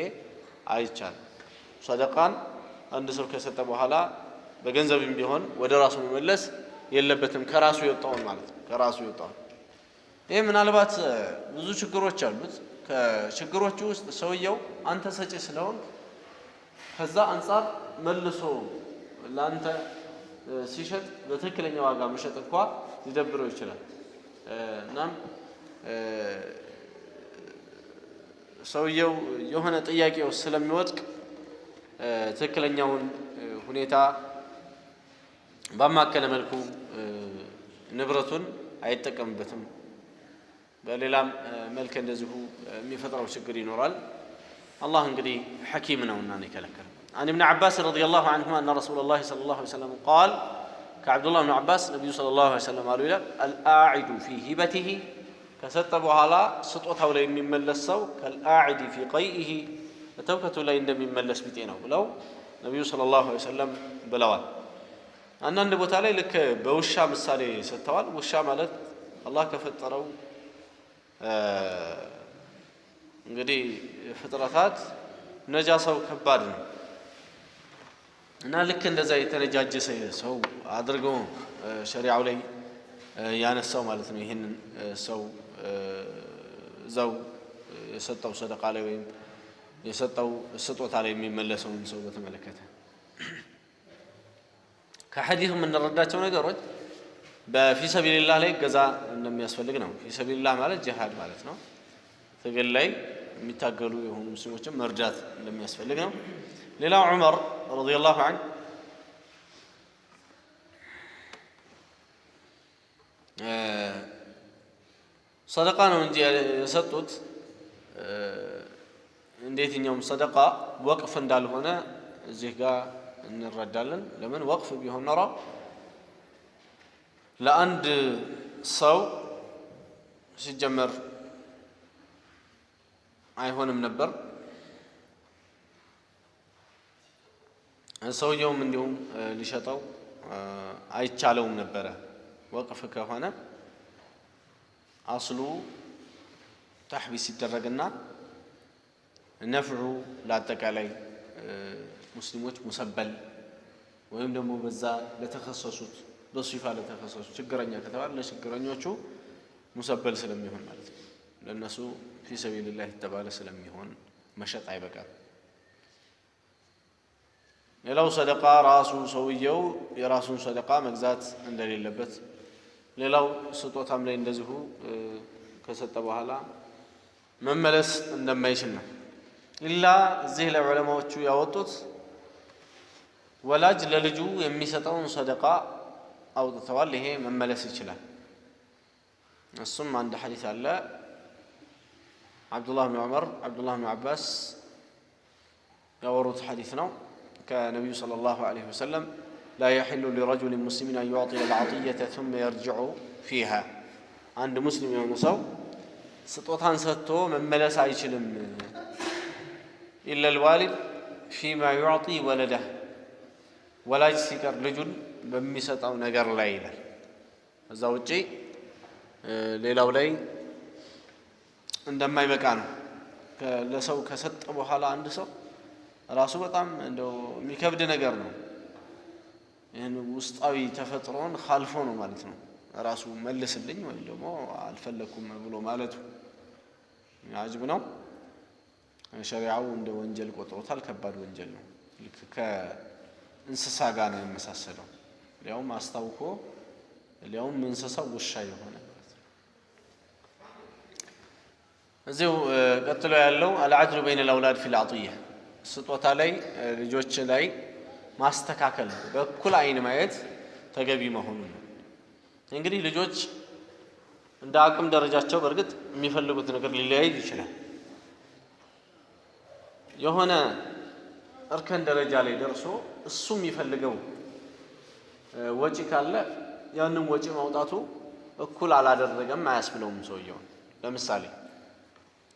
አይቻልም ሰደቃን አንድ ሰው ከሰጠ በኋላ በገንዘብም ቢሆን ወደ ራሱ መመለስ የለበትም ከራሱ የወጣውን ማለት ነው። ከራሱ የወጣውን ይሄ ምናልባት ብዙ ችግሮች አሉት። ከችግሮቹ ውስጥ ሰውየው አንተ ሰጪ ስለሆንክ ከዛ አንፃር መልሶ ለአንተ ሲሸጥ በትክክለኛ ዋጋ መሸጥ እንኳ ሊደብረው ይችላል። እናም ሰውየው የሆነ ጥያቄው ስለሚወድቅ ትክክለኛውን ሁኔታ ባማከለ መልኩ ንብረቱን አይጠቀምበትም። በሌላም መልክ እንደዚሁ የሚፈጥረው ችግር ይኖራል። አላህ እንግዲህ ሐኪም ነውና ነው የከለከለው። عن ابن عباس رضي الله عنهما أن رسول الله صلى الله عليه وسلم قال كعبد الله بن عباس النبي صلى الله عليه وسلم قالوا له الآعد في هبته كستبوا على سطوته لين يملسوا كالآعد في قيئه توكته لين يملس بتينه بلو النبي صلى الله عليه وسلم بلوان አንዳንድ ቦታ ላይ ልክ በውሻ ምሳሌ ሰጥተዋል። ውሻ ማለት አላህ ከፈጠረው እንግዲህ ፍጥረታት ነጃሳው ከባድ ነው እና ልክ እንደዛ የተነጃጀሰ ሰው አድርገው ሸሪዓው ላይ ያነሳው ማለት ነው። ይሄንን ሰው ዘው የሰጠው ሰደቃ ላይ ወይም የሰጠው ስጦታ ላይ የሚመለሰውን ሰው በተመለከተ ከሐዲሱ የምንረዳቸው ነገሮች በፊ ሰቢልላህ ላይ ገዛ እንደሚያስፈልግ ነው። ፊ ሰቢልላህ ማለት ጂሃድ ማለት ነው። ትግል ላይ የሚታገሉ የሆኑ ሙስሊሞችን መርዳት እንደሚያስፈልግ ነው። ሌላው ዑመር ረዲየላሁ ዐንሁ ሰደቃ ነው እንጂ የሰጡት እንዴትኛውም ሰደቃ ወቅፍ እንዳልሆነ እዚህ ጋር እንረዳለን። ለምን ወቅፍ ቢሆን ኖሮ ለአንድ ሰው ሲጀመር አይሆንም ነበር። ሰውየውም እንዲሁም ሊሸጠው አይቻለውም ነበረ። ወቅፍ ከሆነ አስሉ ተሕቢስ ይደረግና ነፍዑ ለአጠቃላይ ሙስሊሞች ሙሰበል ወይም ደግሞ በዛ ለተከሰሱት በሲፋ ለተከሰሱት ችግረኛ ከተባለ ለችግረኞቹ ሙሰበል ስለሚሆን ማለት ነው። ለነሱ ፊ ሰቢልላህ የተባለ ስለሚሆን መሸጥ አይበቃም። ሌላው ሰደቃ ራሱ ሰውየው የራሱን ሰደቃ መግዛት እንደሌለበት፣ ሌላው ስጦታም ላይ እንደዚሁ ከሰጠ በኋላ መመለስ እንደማይችል ነው። ኢላ እዚህ ላይ ዑለማዎቹ ያወጡት ወላጅ ለልጁ የሚሰጠውን ሰደቃ አውጥተዋል። ይሄ መመለስ ይችላል። እሱም አንድ ሐዲስ አለ። አብዱላህ ብን ዑመር አብዱላህ ብን ዓባስ ያወሩት ሐዲስ ነው ከነቢዩ ሰለላሁ ዐለይሂ ወሰለም ላ የሒሉ ሊረጁል ሙስሊሚን አን ዩዕጢየ ልዓጢየተ ثመ የርጅዑ ፊሃ። አንድ ሙስሊም የሆነ ሰው ስጦታን ሰጥቶ መመለስ አይችልም። ኢላ ልዋሊድ ፊማ ዩዕጢ ወለደህ፣ ወላጅ ሲቀር ልጁን በሚሰጠው ነገር ላይ ይላል። እዛ ውጪ ሌላው ላይ እንደማይበቃ ነው። ለሰው ከሰጠ በኋላ አንድ ሰው ራሱ በጣም እንደው የሚከብድ ነገር ነው። ይህን ውስጣዊ ተፈጥሮን ካልፎ ነው ማለት ነው ራሱ መልስልኝ ወይም ደግሞ አልፈለኩም ብሎ ማለቱ አጅብ ነው። ሸሪዓው እንደ ወንጀል ቆጥሮታል። ከባድ ወንጀል ነው። ልክ ከእንስሳ ጋር ነው የሚመሳሰለው። ሊያውም አስታውኮ ሊያውም እንስሳው ውሻ የሆነ ማለት ነው። እዚሁ ቀጥሎ ያለው አልዓድሉ በይነ ልአውላድ ፊል ዐጢያ፣ ስጦታ ላይ ልጆች ላይ ማስተካከል በእኩል አይን ማየት ተገቢ መሆኑን ነው። እንግዲህ ልጆች እንደ አቅም ደረጃቸው በእርግጥ የሚፈልጉት ነገር ሊለያይ ይችላል። የሆነ እርከን ደረጃ ላይ ደርሶ እሱ የሚፈልገው ወጪ ካለ ያንን ወጪ ማውጣቱ እኩል አላደረገም አያስብለውም ሰውየውን። ለምሳሌ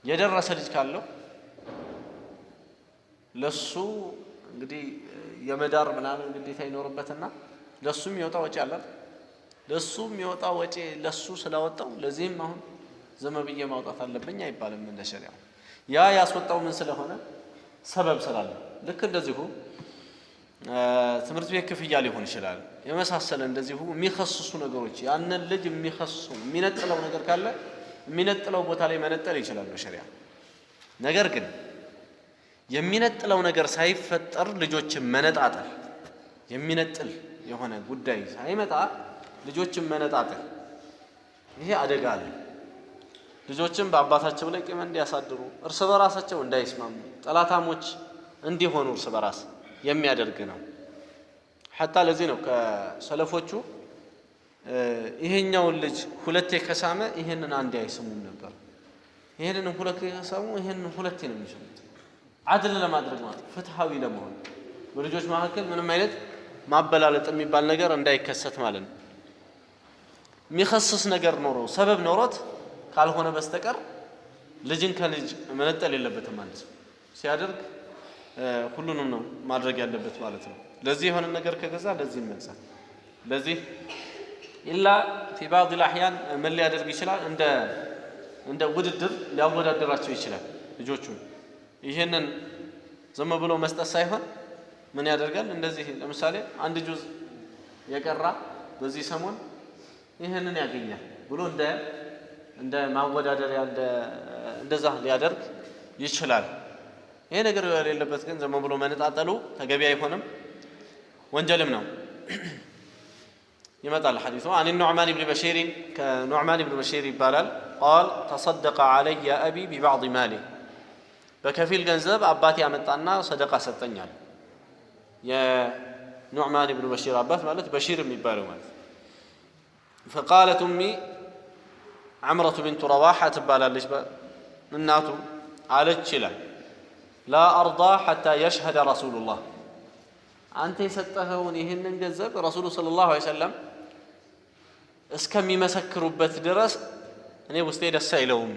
የደረሰ ልጅ ካለው ለሱ እንግዲህ የመዳር ምናምን ግዴታ ይኖርበትና ለሱ የሚወጣ ወጪ አለ። ለሱ የሚወጣ ወጪ ለሱ ስላወጣው ለዚህም አሁን ዝም ብዬ ማውጣት አለብኝ አይባልም እንደ ሸሪዓው። ያ ያስወጣው ምን ስለሆነ ሰበብ ስላለ። ልክ እንደዚሁ ትምህርት ቤት ክፍያ ሊሆን ይችላል የመሳሰለ እንደዚህ የሚخصሱ ነገሮች ያንን ልጅ የሚخصሱ የሚነጥለው ነገር ካለ የሚነጥለው ቦታ ላይ መነጠል ይችላል በሸሪዓ ነገር ግን የሚነጥለው ነገር ሳይፈጠር ልጆችን መነጣጠል የሚነጥል የሆነ ጉዳይ ሳይመጣ ልጆችን መነጣጠል ይሄ አደጋ አለ ልጆችን በአባታቸው ላይ ቂም እንዲያሳድሩ እርስ በራሳቸው እንዳይስማሙ ጠላታሞች እንዲሆኑ እርስ በራስ የሚያደርግ ነው حتى ለዚህ ነው ከሰለፎቹ ይሄኛውን ልጅ ሁለቴ ከሳመ ይሄንን አንዴ አይስሙም ነበር ይሄንን ሁለቴ ከሳሙ ይሄንን ሁለቴ ነው የሚሰሙት عدل ለማድረግ ማለት ፍትሃዊ ለመሆን በልጆች መካከል ምንም አይነት ማበላለጥ የሚባል ነገር እንዳይከሰት ማለት ነው የሚخصስ ነገር ኖሮ ሰበብ ኖሮት ካልሆነ በስተቀር ልጅን ከልጅ መነጠል የለበትም ማለት ነው ሲያደርግ ሁሉንም ነው ማድረግ ያለበት ማለት ነው ለዚህ የሆነ ነገር ከገዛ ለዚህ ይመልሳል ለዚህ ኢላ في بعض الاحيان ምን ሊያደርግ ይችላል እንደ ውድድር ሊያወዳደራቸው ይችላል ልጆቹን ይሄንን ዝም ብሎ መስጠት ሳይሆን ምን ያደርጋል እንደዚህ ለምሳሌ አንድ ጁዝ የቀራ በዚህ ሰሞን ይሄንን ያገኛል ብሎ እንደ ማወዳደሪያ እንደዛ ሊያደርግ ይችላል ይሄ ነገር የሌለበት ግን ዝም ብሎ መነጣጠሉ ተገቢ አይሆንም ወንጀልም ነው يمثل الحديث عن النعمان بن بشير كنعمان بن بشير يبالال قال تصدق علي أبي ببعض ماله بكفيل ገንዘብ አባቴ ያመጣና ሰደቃ ሰጠኛል የኑዕማን ኢብኑ በሺር አባት ማለት በሺር የሚባለው ማለት فقالت امي عمرة بنت رواحة ትባላለች እናቱ አለች ይላል لا أرضى حتى يشهد رسول الله አንተ የሰጠኸውን ይሄንን ገንዘብ ረሱሉ ሰለላሁ ዐለይሂ ወሰለም እስከሚመሰክሩበት ድረስ እኔ ውስጤ ደስ አይለውም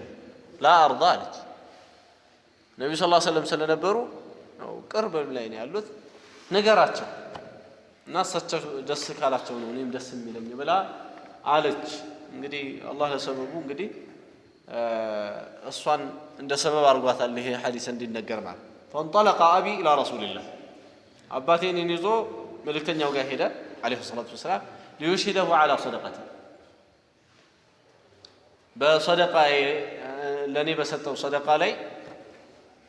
لا أرضى አለች ነብዩ ሰለላሁ ዐለይሂ ወሰለም ስለነበሩ ነው ቅርብ ላይ ነው ያሉት ነገራቸው እና እሳቸው ደስ ካላቸው ነው እኔም ደስ የሚለኝ ብላ አለች እንግዲህ አላህ ለሰበቡ እንግዲህ እሷን እንደ ሰበብ አድርጓታል ይሄ ሐዲስ እንዲነገር ማለት فانطلق أبي إلى رسول الله አባቴን ይዞ መልእክተኛው ጋር ሄደ አለይሂ ሰላቱ ወሰለም ليشهده على صدقته በصدقه ለኔ በሰጠው صدقه ላይ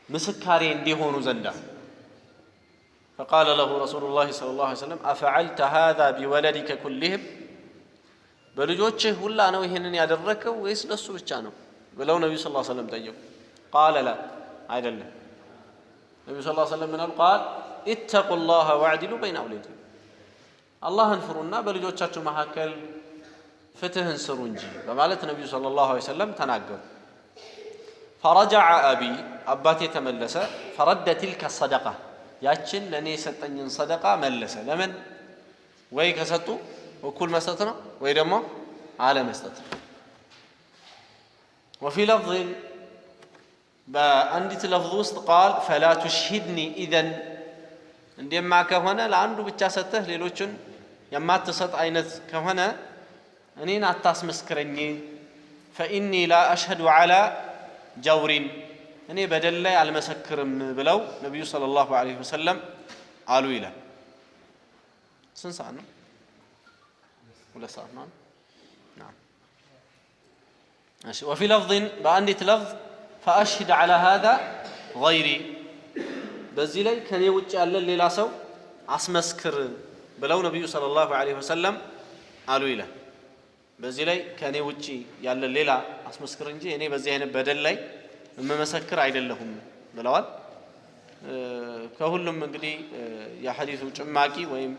مسكاري እንዲሆኑ ዘንዳ فقال له رسول الله صلى الله عليه وسلم أفعلت هذا بولدك كلهم በልጆችህ ሁላ ነው ይሄንን ያደረከው ወይስ ለሱ ብቻ ነው ብለው ነብዩ ሰለላሁ ዐለይሂ ወሰለም ጠየቁ قال لا አይደለም ነብዩ ሰለላሁ ዐለይሂ ወሰለም ምናሉ قال اتقوا الله واعدلوا بين اولادكم አላህን ፍሩና በልጆቻችሁ መካከል ፍትህን ስሩ እንጂ በማለት ነብዩ ሰለላሁ ዐለይሂ ወሰለም ተናገሩ فرجع أبي أباتي تملس فرد تلك الصدقة ያችን ለኔ የሰጠኝን ሰደቃ መለሰ ለምን ወይ ከሰጡ ወኩል መስጠት ነው ወይ ደግሞ አለ መስጠት وفي لفظ በአንዲት ለፍዝ ውስጥ قال فلا تشهدني اذا እንደማ ከሆነ ለአንዱ ብቻ ሰጠህ ሌሎችን የማትሰጥ አይነት ከሆነ እኔን አታስመስክረኝ فإني لا أشهد على جور እኔ በደል ላይ አልመሰክርም ብለው ነብዩ ሰለላሁ ዐለይሂ ወሰለም አሉ ይላል ስንት ሰዓት ነው ሁለት ሰዓት ነው نعم ماشي وفي لفظ በአንዲት ለፍዝ فأشهد على هذا غيري በዚህ ላይ ከኔ ውጭ ያለ ሌላ ሰው አስመስክር ብለው ነብዩ ሰለላሁ ዐለይሂ ወሰለም አሉ ይላል በዚህ ላይ ከኔ ውጭ ያለ ሌላ አስመስክር እንጂ እኔ በዚህ አይነት በደል ላይ መመሰክር አይደለሁም ብለዋል ከሁሉም እንግዲህ የሐዲሱ ጭማቂ ወይም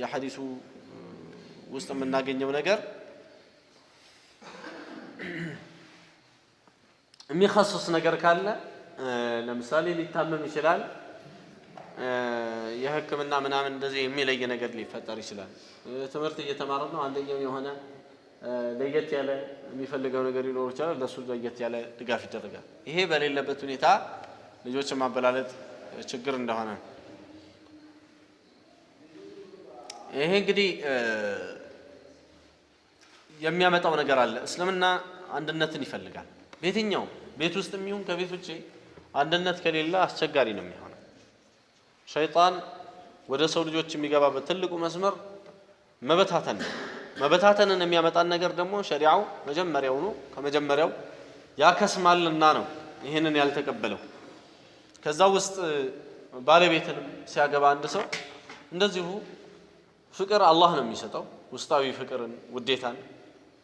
የሐዲሱ ውስጥ የምናገኘው ነገር የሚخصص ነገር ካለ ለምሳሌ ሊታመም ይችላል የህክምና ምናምን እንደዚህ የሚለይ ነገር ሊፈጠር ይችላል ትምህርት እየተማረ ነው አንደኛው የሆነ ለየት ያለ የሚፈልገው ነገር ይኖር ይችላል ለሱ ለየት ያለ ድጋፍ ይደረጋል ይሄ በሌለበት ሁኔታ ልጆችን ማበላለጥ ችግር እንደሆነ ይሄ እንግዲህ የሚያመጣው ነገር አለ እስልምና አንድነትን ይፈልጋል በየትኛው ቤት ውስጥ የሚሆን ከቤት ውጪ አንድነት ከሌለ አስቸጋሪ ነው የሚሆነው ሸይጣን ወደ ሰው ልጆች የሚገባበት ትልቁ መስመር መበታተን ነው። መበታተንን የሚያመጣን ነገር ደግሞ ሸሪዓው መጀመሪያውኑ ከመጀመሪያው ያከስማልና ነው ይሄንን ያልተቀበለው። ከዛ ውስጥ ባለቤትንም ሲያገባ አንድ ሰው እንደዚሁ ፍቅር አላህ ነው የሚሰጠው፣ ውስጣዊ ፍቅርን ውዴታን።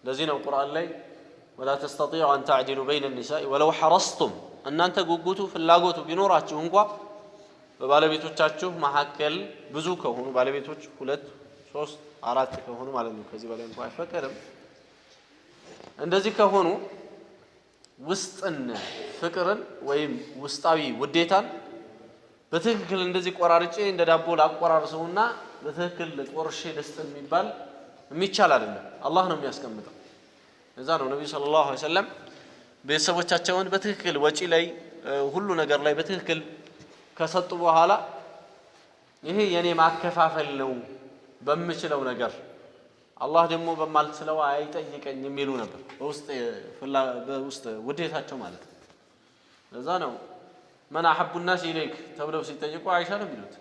ለዚህ ነው ቁርአን ላይ ወላ ተስተጢዑ አን ተዕዲሉ በይነ ኒሳኢ ወለው ሐረስቱም፣ እናንተ ጉጉቱ ፍላጎቱ ቢኖራችሁ እንኳ በባለቤቶቻችሁ መካከል ብዙ ከሆኑ ባለቤቶች 2 3 4 ከሆኑ ማለት ነው፣ ከዚህ በላይ እንኳን አይፈቀድም። እንደዚህ ከሆኑ ውስጥን ፍቅርን ወይም ውስጣዊ ውዴታን በትክክል እንደዚህ ቆራርጬ እንደ ዳቦ ላቆራርሰውና በትክክል ቆርሼ ልስጥን የሚባል የሚቻል አይደለም። አላህ ነው የሚያስቀምጠው። እዛ ነው ነብዩ ሰለላሁ ዐለይሂ ወሰለም ቤተሰቦቻቸውን በትክክል ወጪ ላይ ሁሉ ነገር ላይ በትክክል ከሰጡ በኋላ ይሄ የኔ ማከፋፈል ነው በምችለው ነገር አላህ ደግሞ በማልችለው አይጠይቀኝ የሚሉ ነበር፣ በውስጥ ውዴታቸው ማለት ነው። ለዛ ነው መን አሐቡ الناس ኢለይክ ተብለው ሲጠይቁ አይሻ ነው የሚሉት።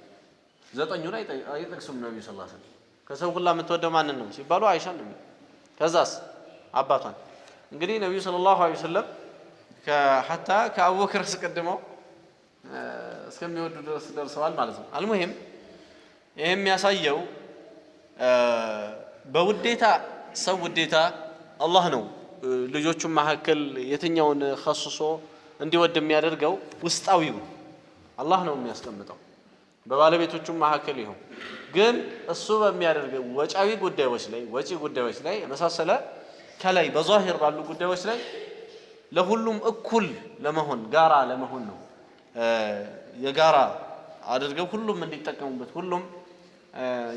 9ኙን አይጠቅሱም ነብዩ ሰለላሁ ዐለይሂ ወሰለም። ከሰው ሁላ የምትወደው ማንን ነው ሲባሉ አይሻ ነው የሚሉት። ከዛስ አባቷን። እንግዲህ ነብዩ ሰለላሁ ዐለይሂ ወሰለም ከሐታ ከአቡበክር አስቀድመው እስከሚወዱ ድረስ ደርሰዋል ማለት ነው። አልሙሂም ይሄ የሚያሳየው በውዴታ ሰው ውዴታ አላህ ነው ልጆቹን መካከል የትኛውን ኸስሶ እንዲወድ የሚያደርገው ውስጣዊው አላህ ነው የሚያስቀምጠው። በባለቤቶቹም መካከል ይሁን ግን እሱ በሚያደርገው ወጪ ጉዳዮች ላይ የመሳሰለ ከላይ በዛሂር ባሉ ጉዳዮች ላይ ለሁሉም እኩል ለመሆን ጋራ ለመሆን ነው የጋራ አድርገው ሁሉም እንዲጠቀሙበት ሁሉም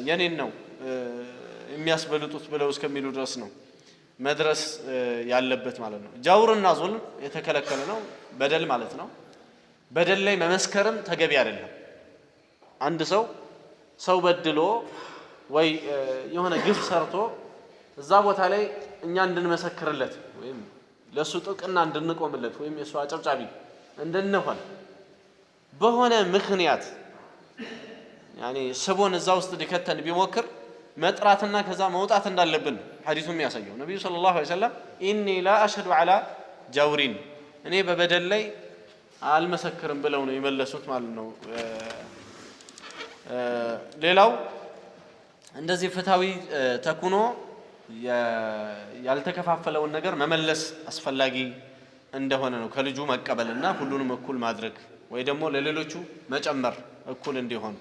የኔን ነው የሚያስበልጡት ብለው እስከሚሉ ድረስ ነው መድረስ ያለበት ማለት ነው። ጃውርና ዙልም የተከለከለ ነው፣ በደል ማለት ነው። በደል ላይ መመስከርም ተገቢ አይደለም። አንድ ሰው በድሎ ወይ የሆነ ግፍ ሰርቶ እዛ ቦታ ላይ እኛ እንድንመሰክርለት ወይም ለሱ ጥቅና እንድንቆምለት ወይም የሱ አጨብጫቢ እንድንሆን በሆነ ምክንያት ያኒ ስቦን እዛ ውስጥ ሊከተን ቢሞክር መጥራትና ከዛ መውጣት እንዳለብን ሐዲሱ የሚያሳየው ነብዩ ሰለላሁ ዐለይሂ ወሰለም ኢኒ ላ አሽهد على ጃውሪን እኔ በበደል ላይ አልመሰክርም ብለው ነው የመለሱት ማለት ነው። ሌላው እንደዚህ ፍትሃዊ ተኩኖ ያልተከፋፈለውን ነገር መመለስ አስፈላጊ እንደሆነ ነው። ከልጁ መቀበልና ሁሉንም እኩል ማድረግ ወይ ደግሞ ለሌሎቹ መጨመር እኩል እንዲሆን።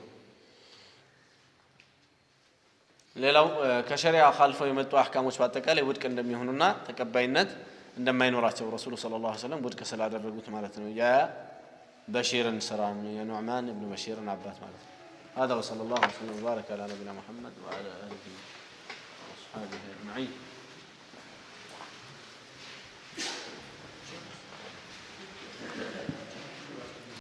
ሌላው ከሸሪዓ ኻልፈው የመጡ አህካሞች በአጠቃላይ ውድቅ እንደሚሆኑና ተቀባይነት እንደማይኖራቸው ረሱሉ ሰለላሁ ዐለይሂ ወሰለም ውድቅ ስላደረጉት ማለት ነው። የበሺርን ስራ የኑዕማን ኢብኑ በሺርን አባት ማለት ነው። هذا وصلى الله وسلم وبارك على نبينا محمد وعلى آله وأصحابه أجمعين.